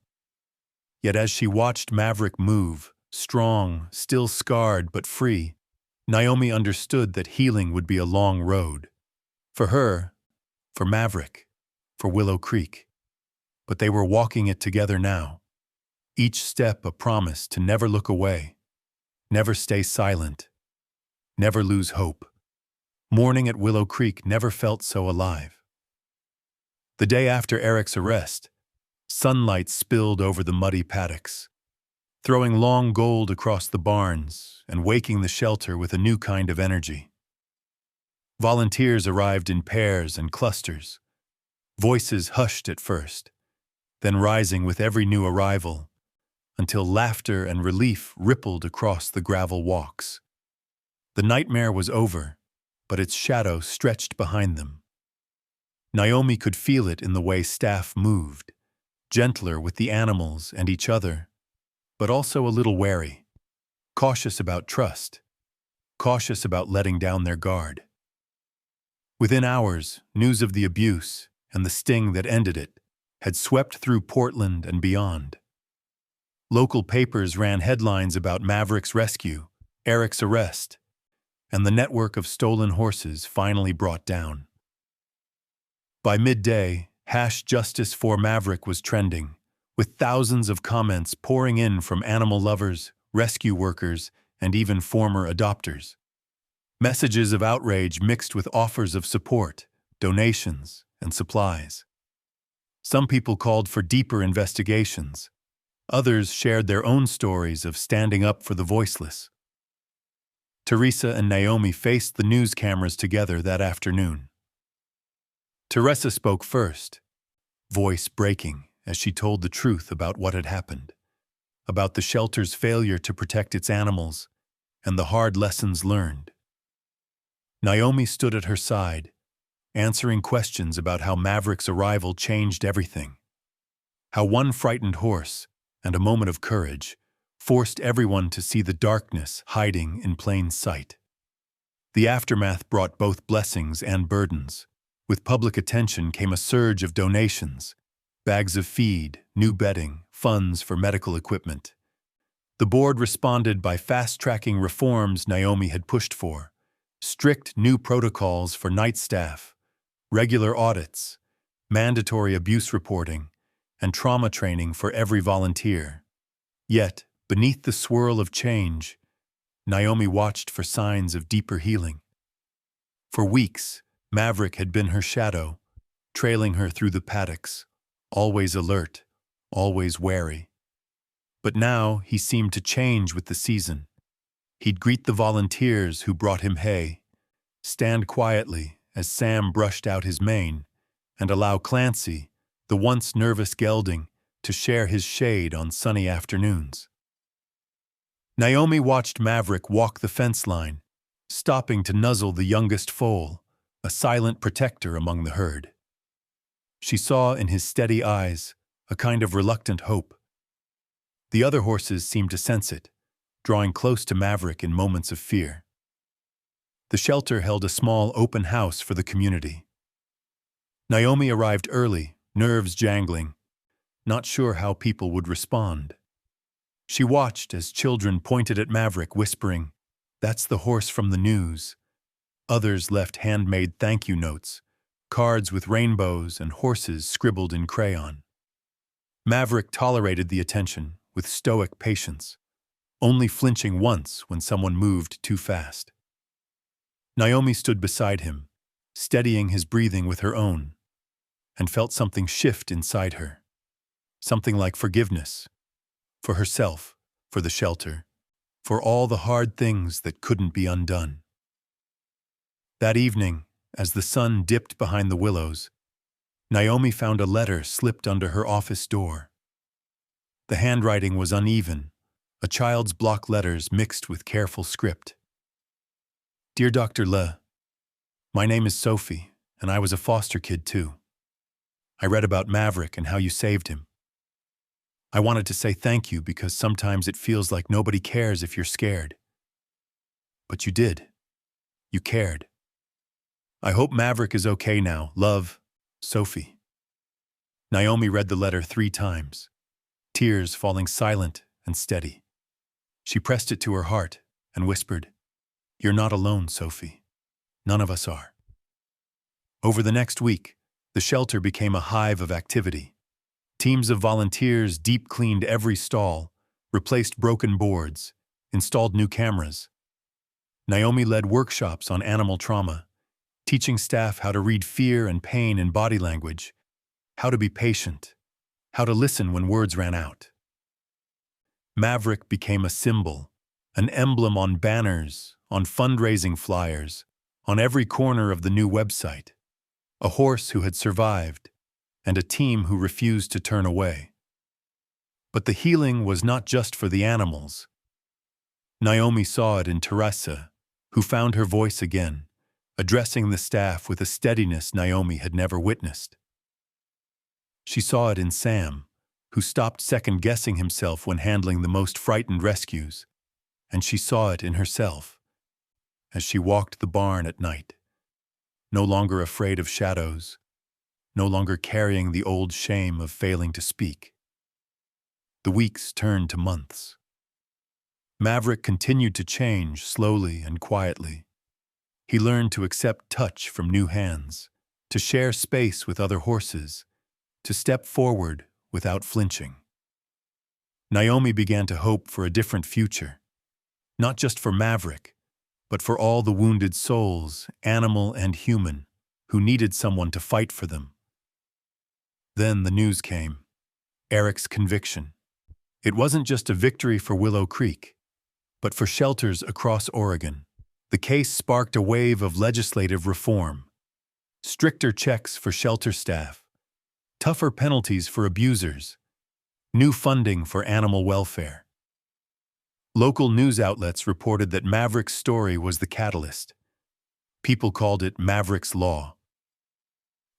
Yet as she watched Maverick move, strong, still scarred but free, Naomi understood that healing would be a long road. For her, for Maverick, for Willow Creek. But they were walking it together now. Each step a promise to never look away, never stay silent, never lose hope. Morning at Willow Creek never felt so alive. The day after Eric's arrest, sunlight spilled over the muddy paddocks, throwing long gold across the barns and waking the shelter with a new kind of energy. Volunteers arrived in pairs and clusters, voices hushed at first, then rising with every new arrival, until laughter and relief rippled across the gravel walks. The nightmare was over, but its shadow stretched behind them. Naomi could feel it in the way staff moved, gentler with the animals and each other, but also a little wary, cautious about trust, cautious about letting down their guard. Within hours, news of the abuse and the sting that ended it had swept through Portland and beyond. Local papers ran headlines about Maverick's rescue, Eric's arrest, and the network of stolen horses finally brought down. By midday, #JusticeForMaverick was trending, with thousands of comments pouring in from animal lovers, rescue workers, and even former adopters. Messages of outrage mixed with offers of support, donations, and supplies. Some people called for deeper investigations. Others shared their own stories of standing up for the voiceless. Teresa and Naomi faced the news cameras together that afternoon. Teresa spoke first, voice breaking as she told the truth about what had happened, about the shelter's failure to protect its animals and the hard lessons learned. Naomi stood at her side, answering questions about how Maverick's arrival changed everything, how one frightened horse and a moment of courage forced everyone to see the darkness hiding in plain sight. The aftermath brought both blessings and burdens. With public attention came a surge of donations, bags of feed, new bedding, funds for medical equipment. The board responded by fast-tracking reforms Naomi had pushed for, strict new protocols for night staff, regular audits, mandatory abuse reporting, and trauma training for every volunteer. Yet, beneath the swirl of change, Naomi watched for signs of deeper healing. For weeks, Maverick had been her shadow, trailing her through the paddocks, always alert, always wary. But now he seemed to change with the season. He'd greet the volunteers who brought him hay, stand quietly as Sam brushed out his mane, and allow Clancy, the once nervous gelding, to share his shade on sunny afternoons. Naomi watched Maverick walk the fence line, stopping to nuzzle the youngest foal, a silent protector among the herd. She saw in his steady eyes a kind of reluctant hope. The other horses seemed to sense it, drawing close to Maverick in moments of fear. The shelter held a small open house for the community. Naomi arrived early, nerves jangling, not sure how people would respond. She watched as children pointed at Maverick, whispering, "That's the horse from the news." Others left handmade thank you notes, cards with rainbows and horses scribbled in crayon. Maverick tolerated the attention with stoic patience, only flinching once when someone moved too fast. Naomi stood beside him, steadying his breathing with her own, and felt something shift inside her. Something like forgiveness. For herself, for the shelter, for all the hard things that couldn't be undone. That evening, as the sun dipped behind the willows, Naomi found a letter slipped under her office door. The handwriting was uneven, a child's block letters mixed with careful script. "Dear Dr. Le, my name is Sophie, and I was a foster kid too. I read about Maverick and how you saved him. I wanted to say thank you because sometimes it feels like nobody cares if you're scared. But you did. You cared. I hope Maverick is okay now. Love, Sophie." Naomi read the letter 3 times, tears falling silent and steady. She pressed it to her heart and whispered, "You're not alone, Sophie. None of us are." Over the next week, the shelter became a hive of activity. Teams of volunteers deep-cleaned every stall, replaced broken boards, installed new cameras. Naomi led workshops on animal trauma, teaching staff how to read fear and pain in body language, how to be patient, how to listen when words ran out. Maverick became a symbol, an emblem on banners, on fundraising flyers, on every corner of the new website. A horse who had survived, and a team who refused to turn away. But the healing was not just for the animals. Naomi saw it in Teresa, who found her voice again, addressing the staff with a steadiness Naomi had never witnessed. She saw it in Sam, who stopped second-guessing himself when handling the most frightened rescues, and she saw it in herself, as she walked the barn at night, no longer afraid of shadows, no longer carrying the old shame of failing to speak. The weeks turned to months. Maverick continued to change slowly and quietly. He learned to accept touch from new hands, to share space with other horses, to step forward without flinching. Naomi began to hope for a different future, not just for Maverick, but for all the wounded souls, animal and human, who needed someone to fight for them. Then the news came. Eric's conviction. It wasn't just a victory for Willow Creek, but for shelters across Oregon. The case sparked a wave of legislative reform. Stricter checks for shelter staff, tougher penalties for abusers, new funding for animal welfare. Local news outlets reported that Maverick's story was the catalyst. People called it Maverick's Law.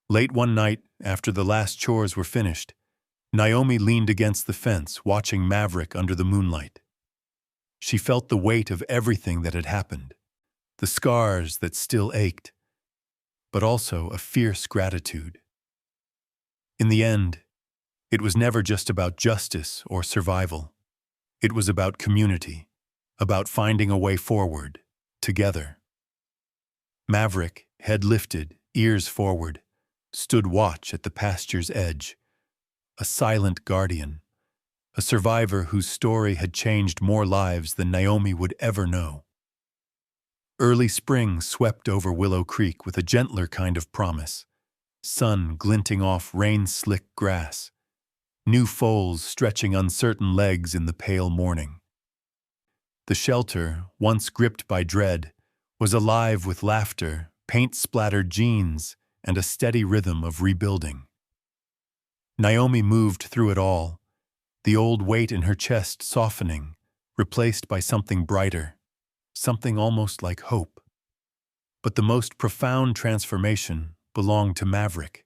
Late one night, after the last chores were finished, Naomi leaned against the fence, watching Maverick under the moonlight. She felt the weight of everything that had happened, the scars that still ached, but also a fierce gratitude. In the end, it was never just about justice or survival. It was about community, about finding a way forward, together. Maverick, head lifted, ears forward, stood watch at the pasture's edge, a silent guardian, a survivor whose story had changed more lives than Naomi would ever know. Early spring swept over Willow Creek with a gentler kind of promise, sun glinting off rain-slick grass, new foals stretching uncertain legs in the pale morning. The shelter, once gripped by dread, was alive with laughter, paint-splattered jeans, and a steady rhythm of rebuilding. Naomi moved through it all, the old weight in her chest softening, replaced by something brighter, something almost like hope. But the most profound transformation belonged to Maverick.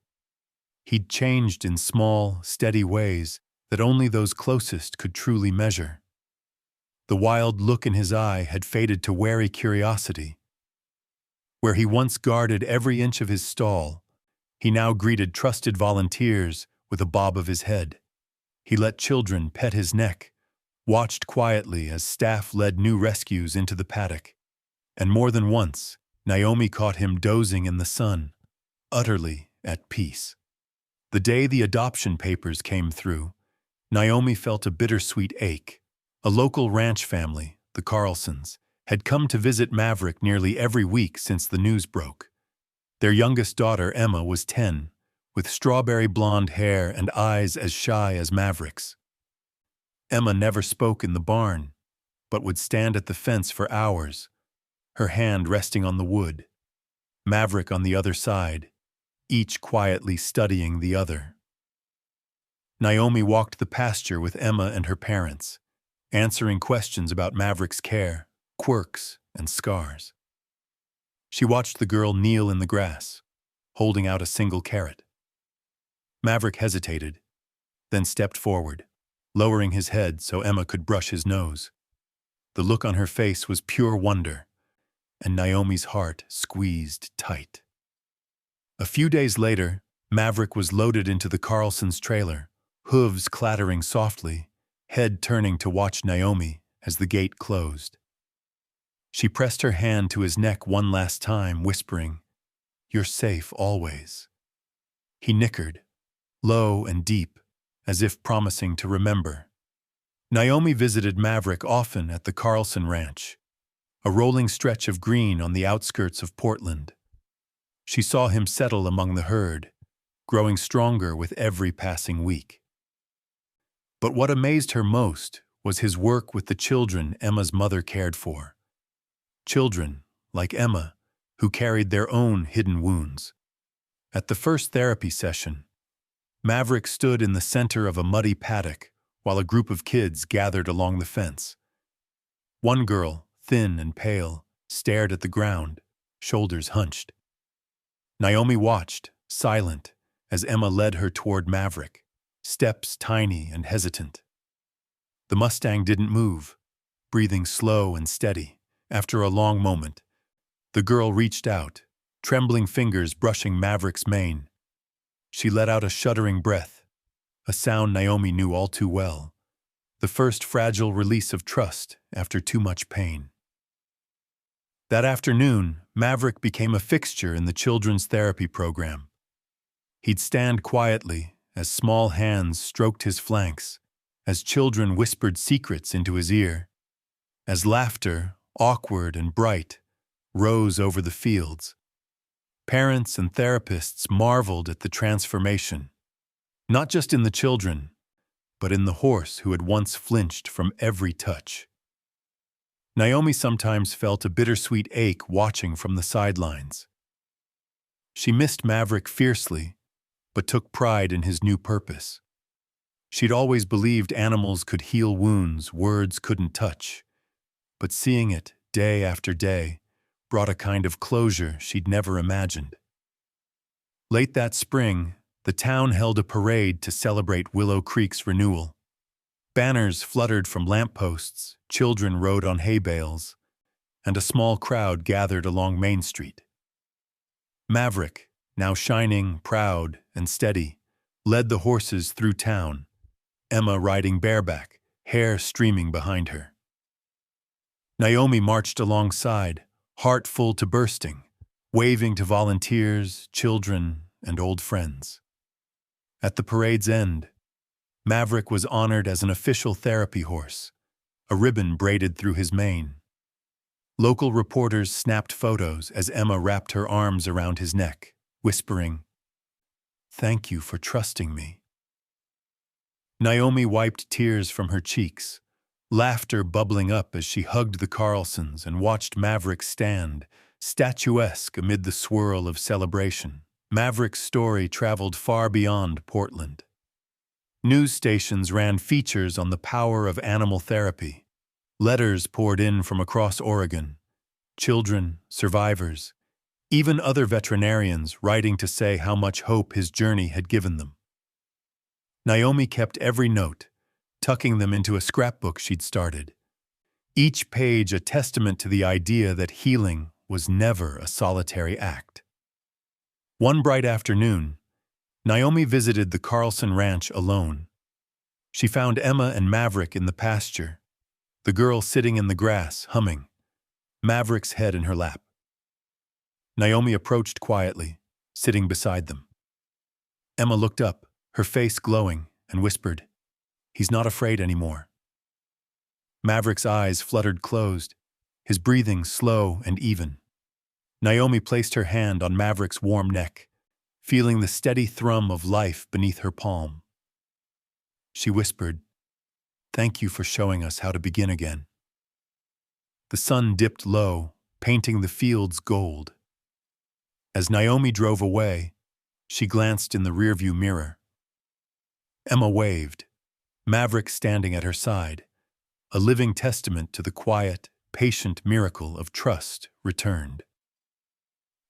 He'd changed in small, steady ways that only those closest could truly measure. The wild look in his eye had faded to wary curiosity. Where he once guarded every inch of his stall, he now greeted trusted volunteers with a bob of his head. He let children pet his neck, watched quietly as staff led new rescues into the paddock. And more than once, Naomi caught him dozing in the sun, utterly at peace. The day the adoption papers came through, Naomi felt a bittersweet ache. A local ranch family, the Carlsons, had come to visit Maverick nearly every week since the news broke. Their youngest daughter, Emma, was 10, with strawberry blonde hair and eyes as shy as Maverick's. Emma never spoke in the barn, but would stand at the fence for hours, her hand resting on the wood, Maverick on the other side, each quietly studying the other. Naomi walked the pasture with Emma and her parents, answering questions about Maverick's care, quirks, and scars. She watched the girl kneel in the grass, holding out a single carrot. Maverick hesitated, then stepped forward, lowering his head so Emma could brush his nose. The look on her face was pure wonder, and Naomi's heart squeezed tight. A few days later, Maverick was loaded into the Carlsons' trailer, hooves clattering softly, head turning to watch Naomi as the gate closed. She pressed her hand to his neck one last time, whispering, "You're safe always." He nickered, low and deep, as if promising to remember. Naomi visited Maverick often at the Carlson Ranch, a rolling stretch of green on the outskirts of Portland. She saw him settle among the herd, growing stronger with every passing week. But what amazed her most was his work with the children Emma's mother cared for. Children, like Emma, who carried their own hidden wounds. At the first therapy session, Maverick stood in the center of a muddy paddock while a group of kids gathered along the fence. One girl, thin and pale, stared at the ground, shoulders hunched. Naomi watched, silent, as Emma led her toward Maverick, steps tiny and hesitant. The Mustang didn't move, breathing slow and steady. After a long moment, the girl reached out, trembling fingers brushing Maverick's mane. She let out a shuddering breath, a sound Naomi knew all too well, the first fragile release of trust after too much pain. That afternoon, Maverick became a fixture in the children's therapy program. He'd stand quietly as small hands stroked his flanks, as children whispered secrets into his ear, as laughter, awkward and bright, rose over the fields. Parents and therapists marveled at the transformation, not just in the children, but in the horse who had once flinched from every touch. Naomi sometimes felt a bittersweet ache watching from the sidelines. She missed Maverick fiercely, but took pride in his new purpose. She'd always believed animals could heal wounds words couldn't touch, but seeing it day after day brought a kind of closure she'd never imagined. Late that spring, the town held a parade to celebrate Willow Creek's renewal. Banners fluttered from lampposts, children rode on hay bales, and a small crowd gathered along Main Street. Maverick, now shining, proud, and steady, led the horses through town, Emma riding bareback, hair streaming behind her. Naomi marched alongside, heart full to bursting, waving to volunteers, children, and old friends. At the parade's end, Maverick was honored as an official therapy horse, a ribbon braided through his mane. Local reporters snapped photos as Emma wrapped her arms around his neck, whispering, "Thank you for trusting me." Naomi wiped tears from her cheeks, laughter bubbling up as she hugged the Carlsons and watched Maverick stand, statuesque amid the swirl of celebration. Maverick's story traveled far beyond Portland. News stations ran features on the power of animal therapy. Letters poured in from across Oregon. Children, survivors, even other veterinarians writing to say how much hope his journey had given them. Naomi kept every note, tucking them into a scrapbook she'd started. Each page a testament to the idea that healing was never a solitary act. One bright afternoon, Naomi visited the Carlson Ranch alone. She found Emma and Maverick in the pasture, the girl sitting in the grass, humming, Maverick's head in her lap. Naomi approached quietly, sitting beside them. Emma looked up, her face glowing, and whispered, "He's not afraid anymore." Maverick's eyes fluttered closed, his breathing slow and even. Naomi placed her hand on Maverick's warm neck, feeling the steady thrum of life beneath her palm. She whispered, "Thank you for showing us how to begin again." The sun dipped low, painting the fields gold. As Naomi drove away, she glanced in the rearview mirror. Emma waved, Maverick standing at her side, a living testament to the quiet, patient miracle of trust returned.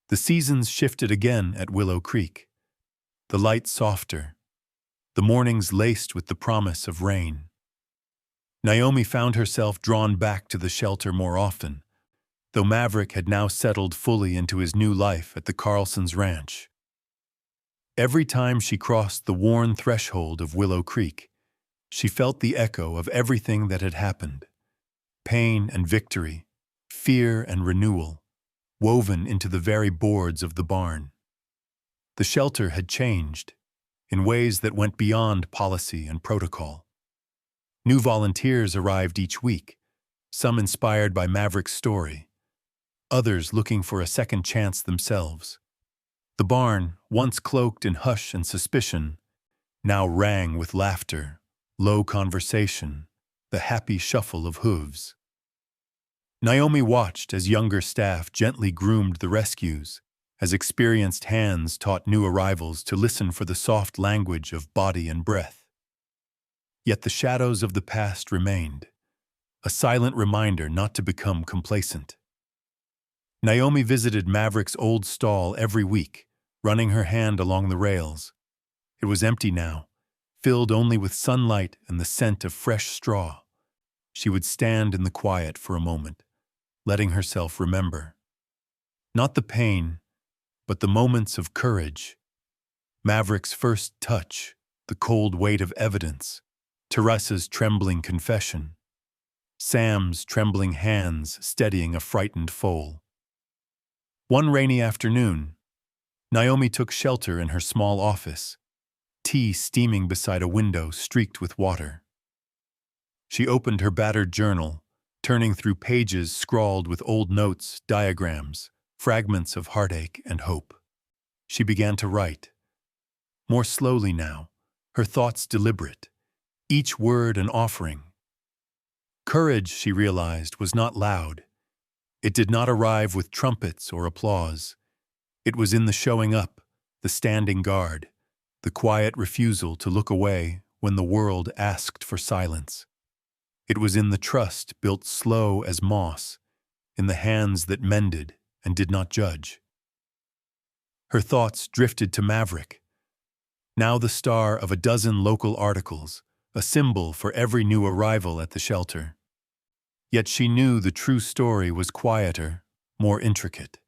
The seasons shifted again at Willow Creek, the light softer, the mornings laced with the promise of rain. Naomi found herself drawn back to the shelter more often, though Maverick had now settled fully into his new life at the Carlsons' ranch. Every time she crossed the worn threshold of Willow Creek, she felt the echo of everything that had happened. Pain and victory, fear and renewal, woven into the very boards of the barn. The shelter had changed, in ways that went beyond policy and protocol. New volunteers arrived each week, some inspired by Maverick's story, others looking for a second chance themselves. The barn, once cloaked in hush and suspicion, now rang with laughter, low conversation, the happy shuffle of hooves. Naomi watched as younger staff gently groomed the rescues, as experienced hands taught new arrivals to listen for the soft language of body and breath. Yet the shadows of the past remained, a silent reminder not to become complacent. Naomi visited Maverick's old stall every week, running her hand along the rails. It was empty now, filled only with sunlight and the scent of fresh straw. She would stand in the quiet for a moment, letting herself remember. Not the pain, but the moments of courage. Maverick's first touch, the cold weight of evidence, Teresa's trembling confession, Sam's trembling hands steadying a frightened foal. One rainy afternoon, Naomi took shelter in her small office, tea steaming beside a window streaked with water. She opened her battered journal, turning through pages scrawled with old notes, diagrams, fragments of heartache and hope. She began to write. More slowly now, her thoughts deliberate, each word an offering. Courage, she realized, was not loud. It did not arrive with trumpets or applause. It was in the showing up, the standing guard, the quiet refusal to look away when the world asked for silence. It was in the trust built slow as moss, in the hands that mended and did not judge. Her thoughts drifted to Maverick, now the star of a dozen local articles, a symbol for every new arrival at the shelter. Yet she knew the true story was quieter, more intricate.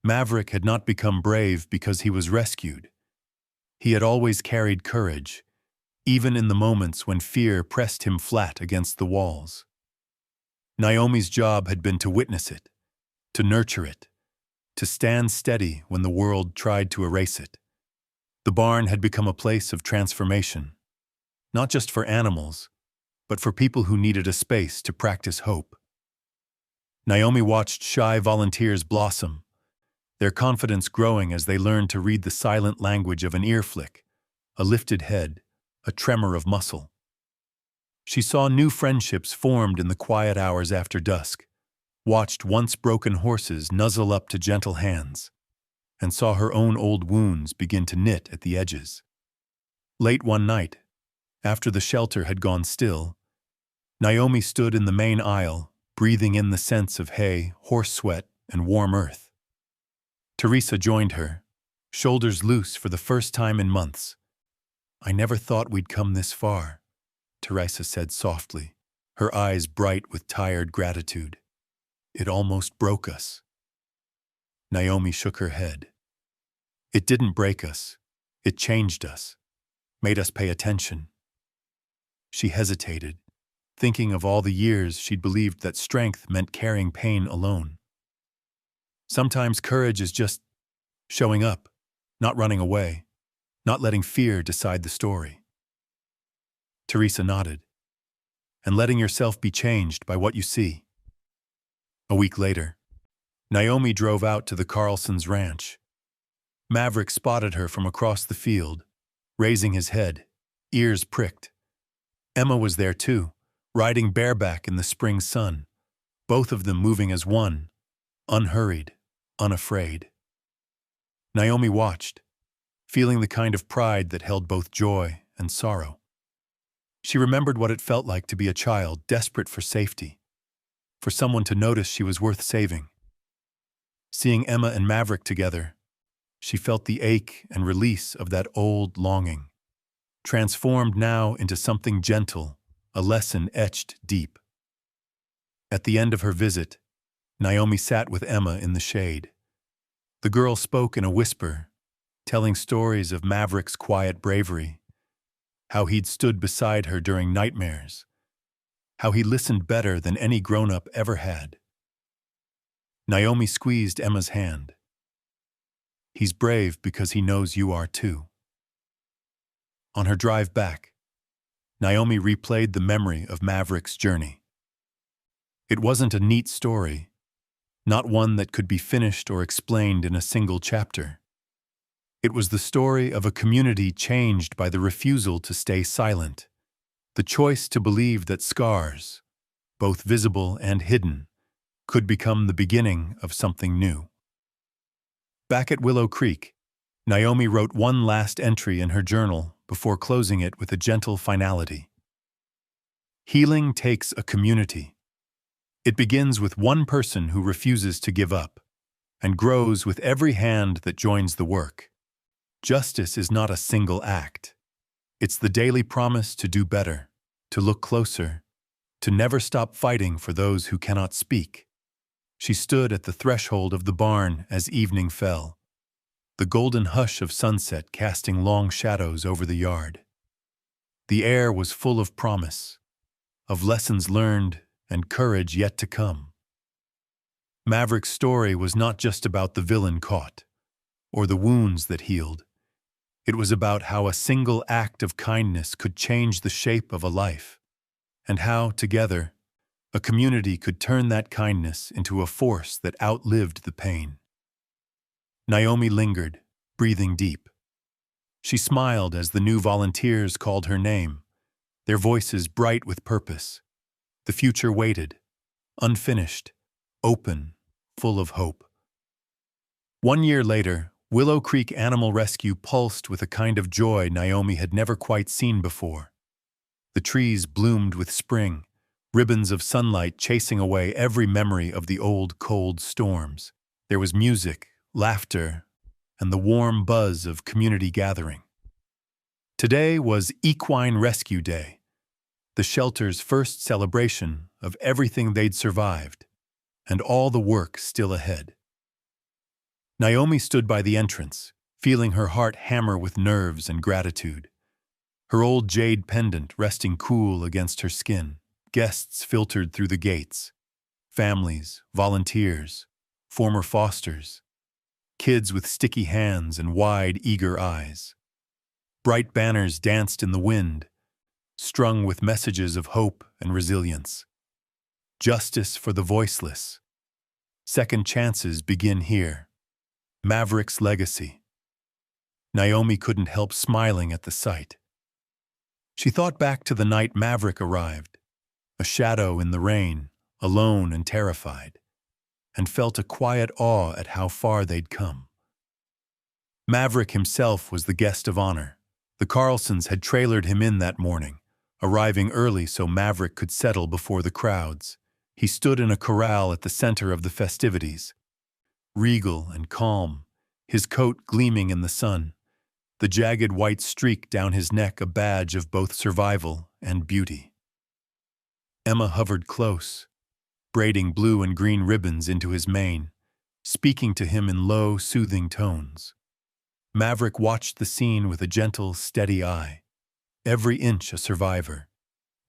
Maverick had not become brave because he was rescued. He had always carried courage, even in the moments when fear pressed him flat against the walls. Naomi's job had been to witness it, to nurture it, to stand steady when the world tried to erase it. The barn had become a place of transformation, not just for animals, but for people who needed a space to practice hope. Naomi watched shy volunteers blossom, their confidence growing as they learned to read the silent language of an ear flick, a lifted head, a tremor of muscle. She saw new friendships formed in the quiet hours after dusk, watched once broken horses nuzzle up to gentle hands, and saw her own old wounds begin to knit at the edges. Late one night, after the shelter had gone still, Naomi stood in the main aisle, breathing in the scents of hay, horse sweat, and warm earth. Teresa joined her, shoulders loose for the first time in months. "I never thought we'd come this far," Teresa said softly, her eyes bright with tired gratitude. "It almost broke us." Naomi shook her head. "It didn't break us. It changed us, made us pay attention." She hesitated, thinking of all the years she'd believed that strength meant carrying pain alone. Sometimes courage is just showing up, not running away, not letting fear decide the story. Teresa nodded. "And letting yourself be changed by what you see." A week later, Naomi drove out to the Carlsons' ranch. Maverick spotted her from across the field, raising his head, ears pricked. Emma was there too, riding bareback in the spring sun, both of them moving as one, unhurried, unafraid. Naomi watched, feeling the kind of pride that held both joy and sorrow. She remembered what it felt like to be a child desperate for safety, for someone to notice she was worth saving. Seeing Emma and Maverick together, she felt the ache and release of that old longing, transformed now into something gentle, a lesson etched deep. At the end of her visit, Naomi sat with Emma in the shade. The girl spoke in a whisper, telling stories of Maverick's quiet bravery, how he'd stood beside her during nightmares, how he listened better than any grown-up ever had. Naomi squeezed Emma's hand. "He's brave because he knows you are too." On her drive back, Naomi replayed the memory of Maverick's journey. It wasn't a neat story, not one that could be finished or explained in a single chapter. It was the story of a community changed by the refusal to stay silent, the choice to believe that scars, both visible and hidden, could become the beginning of something new. Back at Willow Creek, Naomi wrote one last entry in her journal before closing it with a gentle finality. "Healing takes a community. It begins with one person who refuses to give up, and grows with every hand that joins the work. Justice is not a single act. It's the daily promise to do better, to look closer, to never stop fighting for those who cannot speak." She stood at the threshold of the barn as evening fell, the golden hush of sunset casting long shadows over the yard. The air was full of promise, of lessons learned and courage yet to come. Maverick's story was not just about the villain caught, or the wounds that healed. It was about how a single act of kindness could change the shape of a life, and how, together, a community could turn that kindness into a force that outlived the pain. Naomi lingered, breathing deep. She smiled as the new volunteers called her name, their voices bright with purpose. The future waited, unfinished, open, full of hope. 1 year later, Willow Creek Animal Rescue pulsed with a kind of joy Naomi had never quite seen before. The trees bloomed with spring, ribbons of sunlight chasing away every memory of the old, cold storms. There was music, laughter, and the warm buzz of community gathering. Today was Equine Rescue Day, the shelter's first celebration of everything they'd survived, and all the work still ahead. Naomi stood by the entrance, feeling her heart hammer with nerves and gratitude. Her old jade pendant resting cool against her skin. Guests filtered through the gates. Families, volunteers, former fosters. Kids with sticky hands and wide, eager eyes. Bright banners danced in the wind, strung with messages of hope and resilience. Justice for the voiceless. Second chances begin here. Maverick's legacy. Naomi couldn't help smiling at the sight. She thought back to the night Maverick arrived, a shadow in the rain, alone and terrified, and felt a quiet awe at how far they'd come. Maverick himself was the guest of honor. The Carlsons had trailered him in that morning, arriving early so Maverick could settle before the crowds. He stood in a corral at the center of the festivities, regal and calm, his coat gleaming in the sun, the jagged white streak down his neck a badge of both survival and beauty. Emma hovered close, braiding blue and green ribbons into his mane, speaking to him in low, soothing tones. Maverick watched the scene with a gentle, steady eye, every inch a survivor,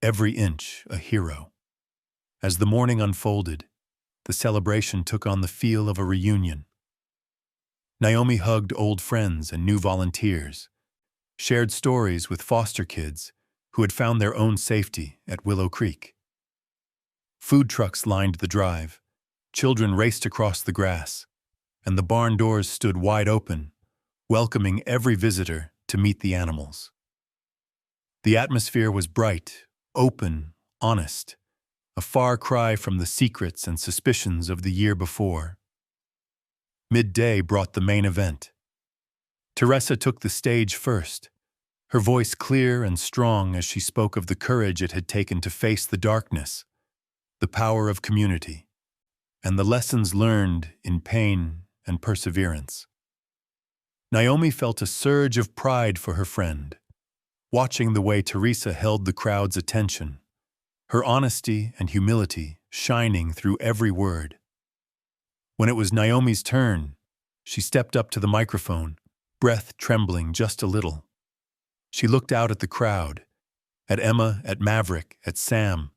every inch a hero. As the morning unfolded, the celebration took on the feel of a reunion. Naomi hugged old friends and new volunteers, shared stories with foster kids who had found their own safety at Willow Creek. Food trucks lined the drive, children raced across the grass, and the barn doors stood wide open, welcoming every visitor to meet the animals. The atmosphere was bright, open, honest, a far cry from the secrets and suspicions of the year before. Midday brought the main event. Teresa took the stage first, her voice clear and strong as she spoke of the courage it had taken to face the darkness, the power of community, and the lessons learned in pain and perseverance. Naomi felt a surge of pride for her friend, watching the way Teresa held the crowd's attention, her honesty and humility shining through every word. When it was Naomi's turn, she stepped up to the microphone, breath trembling just a little. She looked out at the crowd, at Emma, at Maverick, at Sam,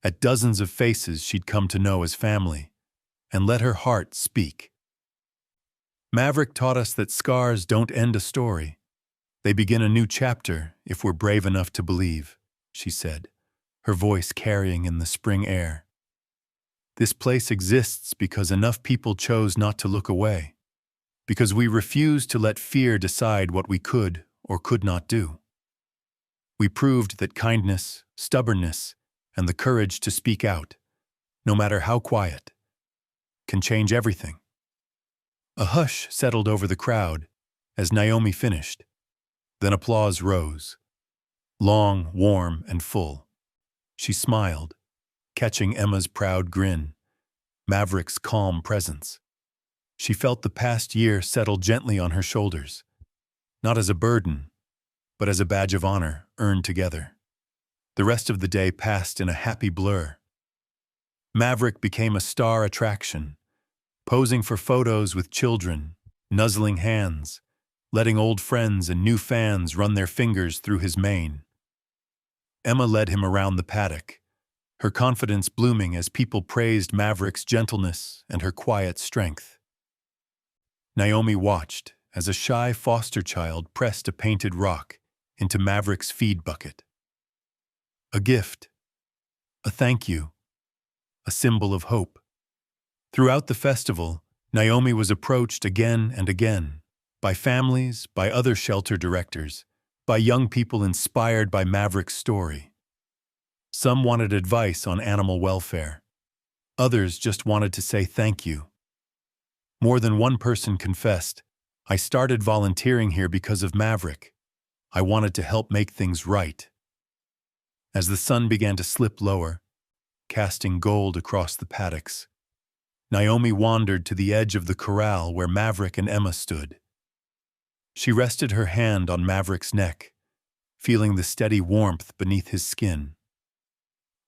at dozens of faces she'd come to know as family, and let her heart speak. Maverick taught us that scars don't end a story. They begin a new chapter if we're brave enough to believe, she said, her voice carrying in the spring air. This place exists because enough people chose not to look away, because we refused to let fear decide what we could or could not do. We proved that kindness, stubbornness, and the courage to speak out, no matter how quiet, can change everything. A hush settled over the crowd as Naomi finished. Then applause rose, long, warm, and full. She smiled, catching Emma's proud grin, Maverick's calm presence. She felt the past year settle gently on her shoulders, not as a burden, but as a badge of honor earned together. The rest of the day passed in a happy blur. Maverick became a star attraction, posing for photos with children, nuzzling hands, letting old friends and new fans run their fingers through his mane. Emma led him around the paddock, her confidence blooming as people praised Maverick's gentleness and her quiet strength. Naomi watched as a shy foster child pressed a painted rock into Maverick's feed bucket. A gift, a thank you, a symbol of hope. Throughout the festival, Naomi was approached again and again, by families, by other shelter directors, by young people inspired by Maverick's story. Some wanted advice on animal welfare. Others just wanted to say thank you. More than one person confessed, "I started volunteering here because of Maverick. I wanted to help make things right." As the sun began to slip lower, casting gold across the paddocks, Naomi wandered to the edge of the corral where Maverick and Emma stood. She rested her hand on Maverick's neck, feeling the steady warmth beneath his skin.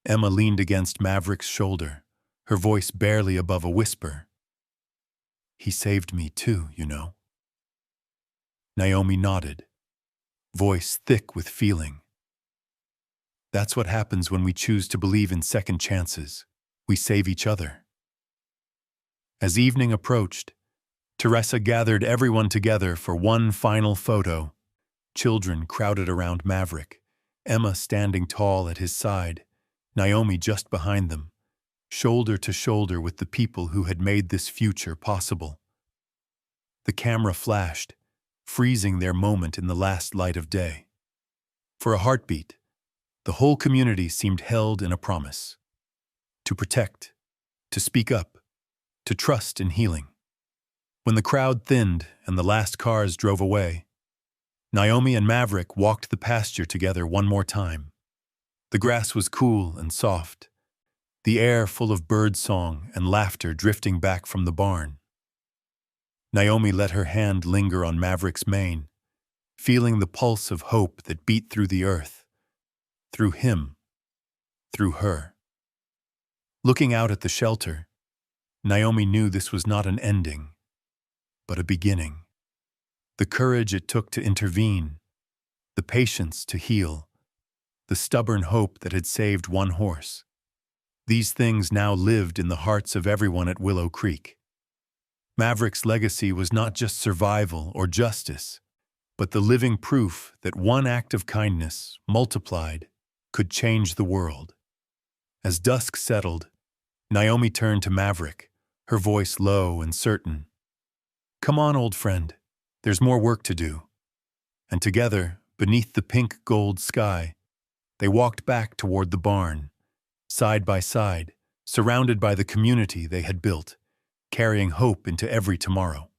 Emma leaned against Maverick's shoulder, her voice barely above a whisper. "He saved me too, you know." Naomi nodded, voice thick with feeling. That's what happens when we choose to believe in second chances. We save each other. As evening approached, Teresa gathered everyone together for one final photo. Children crowded around Maverick, Emma standing tall at his side, Naomi just behind them, shoulder to shoulder with the people who had made this future possible. The camera flashed, freezing their moment in the last light of day. For a heartbeat, the whole community seemed held in a promise. To protect, to speak up, to trust in healing. When the crowd thinned and the last cars drove away, Naomi and Maverick walked the pasture together one more time. The grass was cool and soft, the air full of bird song and laughter drifting back from the barn. Naomi let her hand linger on Maverick's mane, feeling the pulse of hope that beat through the earth, through him, through her. Looking out at the shelter, Naomi knew this was not an ending, but a beginning. The courage it took to intervene, the patience to heal, the stubborn hope that had saved one horse. These things now lived in the hearts of everyone at Willow Creek. Maverick's legacy was not just survival or justice, but the living proof that one act of kindness, multiplied, could change the world. As dusk settled, Naomi turned to Maverick, her voice low and certain. "Come on, old friend, there's more work to do." And together, beneath the pink-gold sky, they walked back toward the barn, side by side, surrounded by the community they had built, carrying hope into every tomorrow.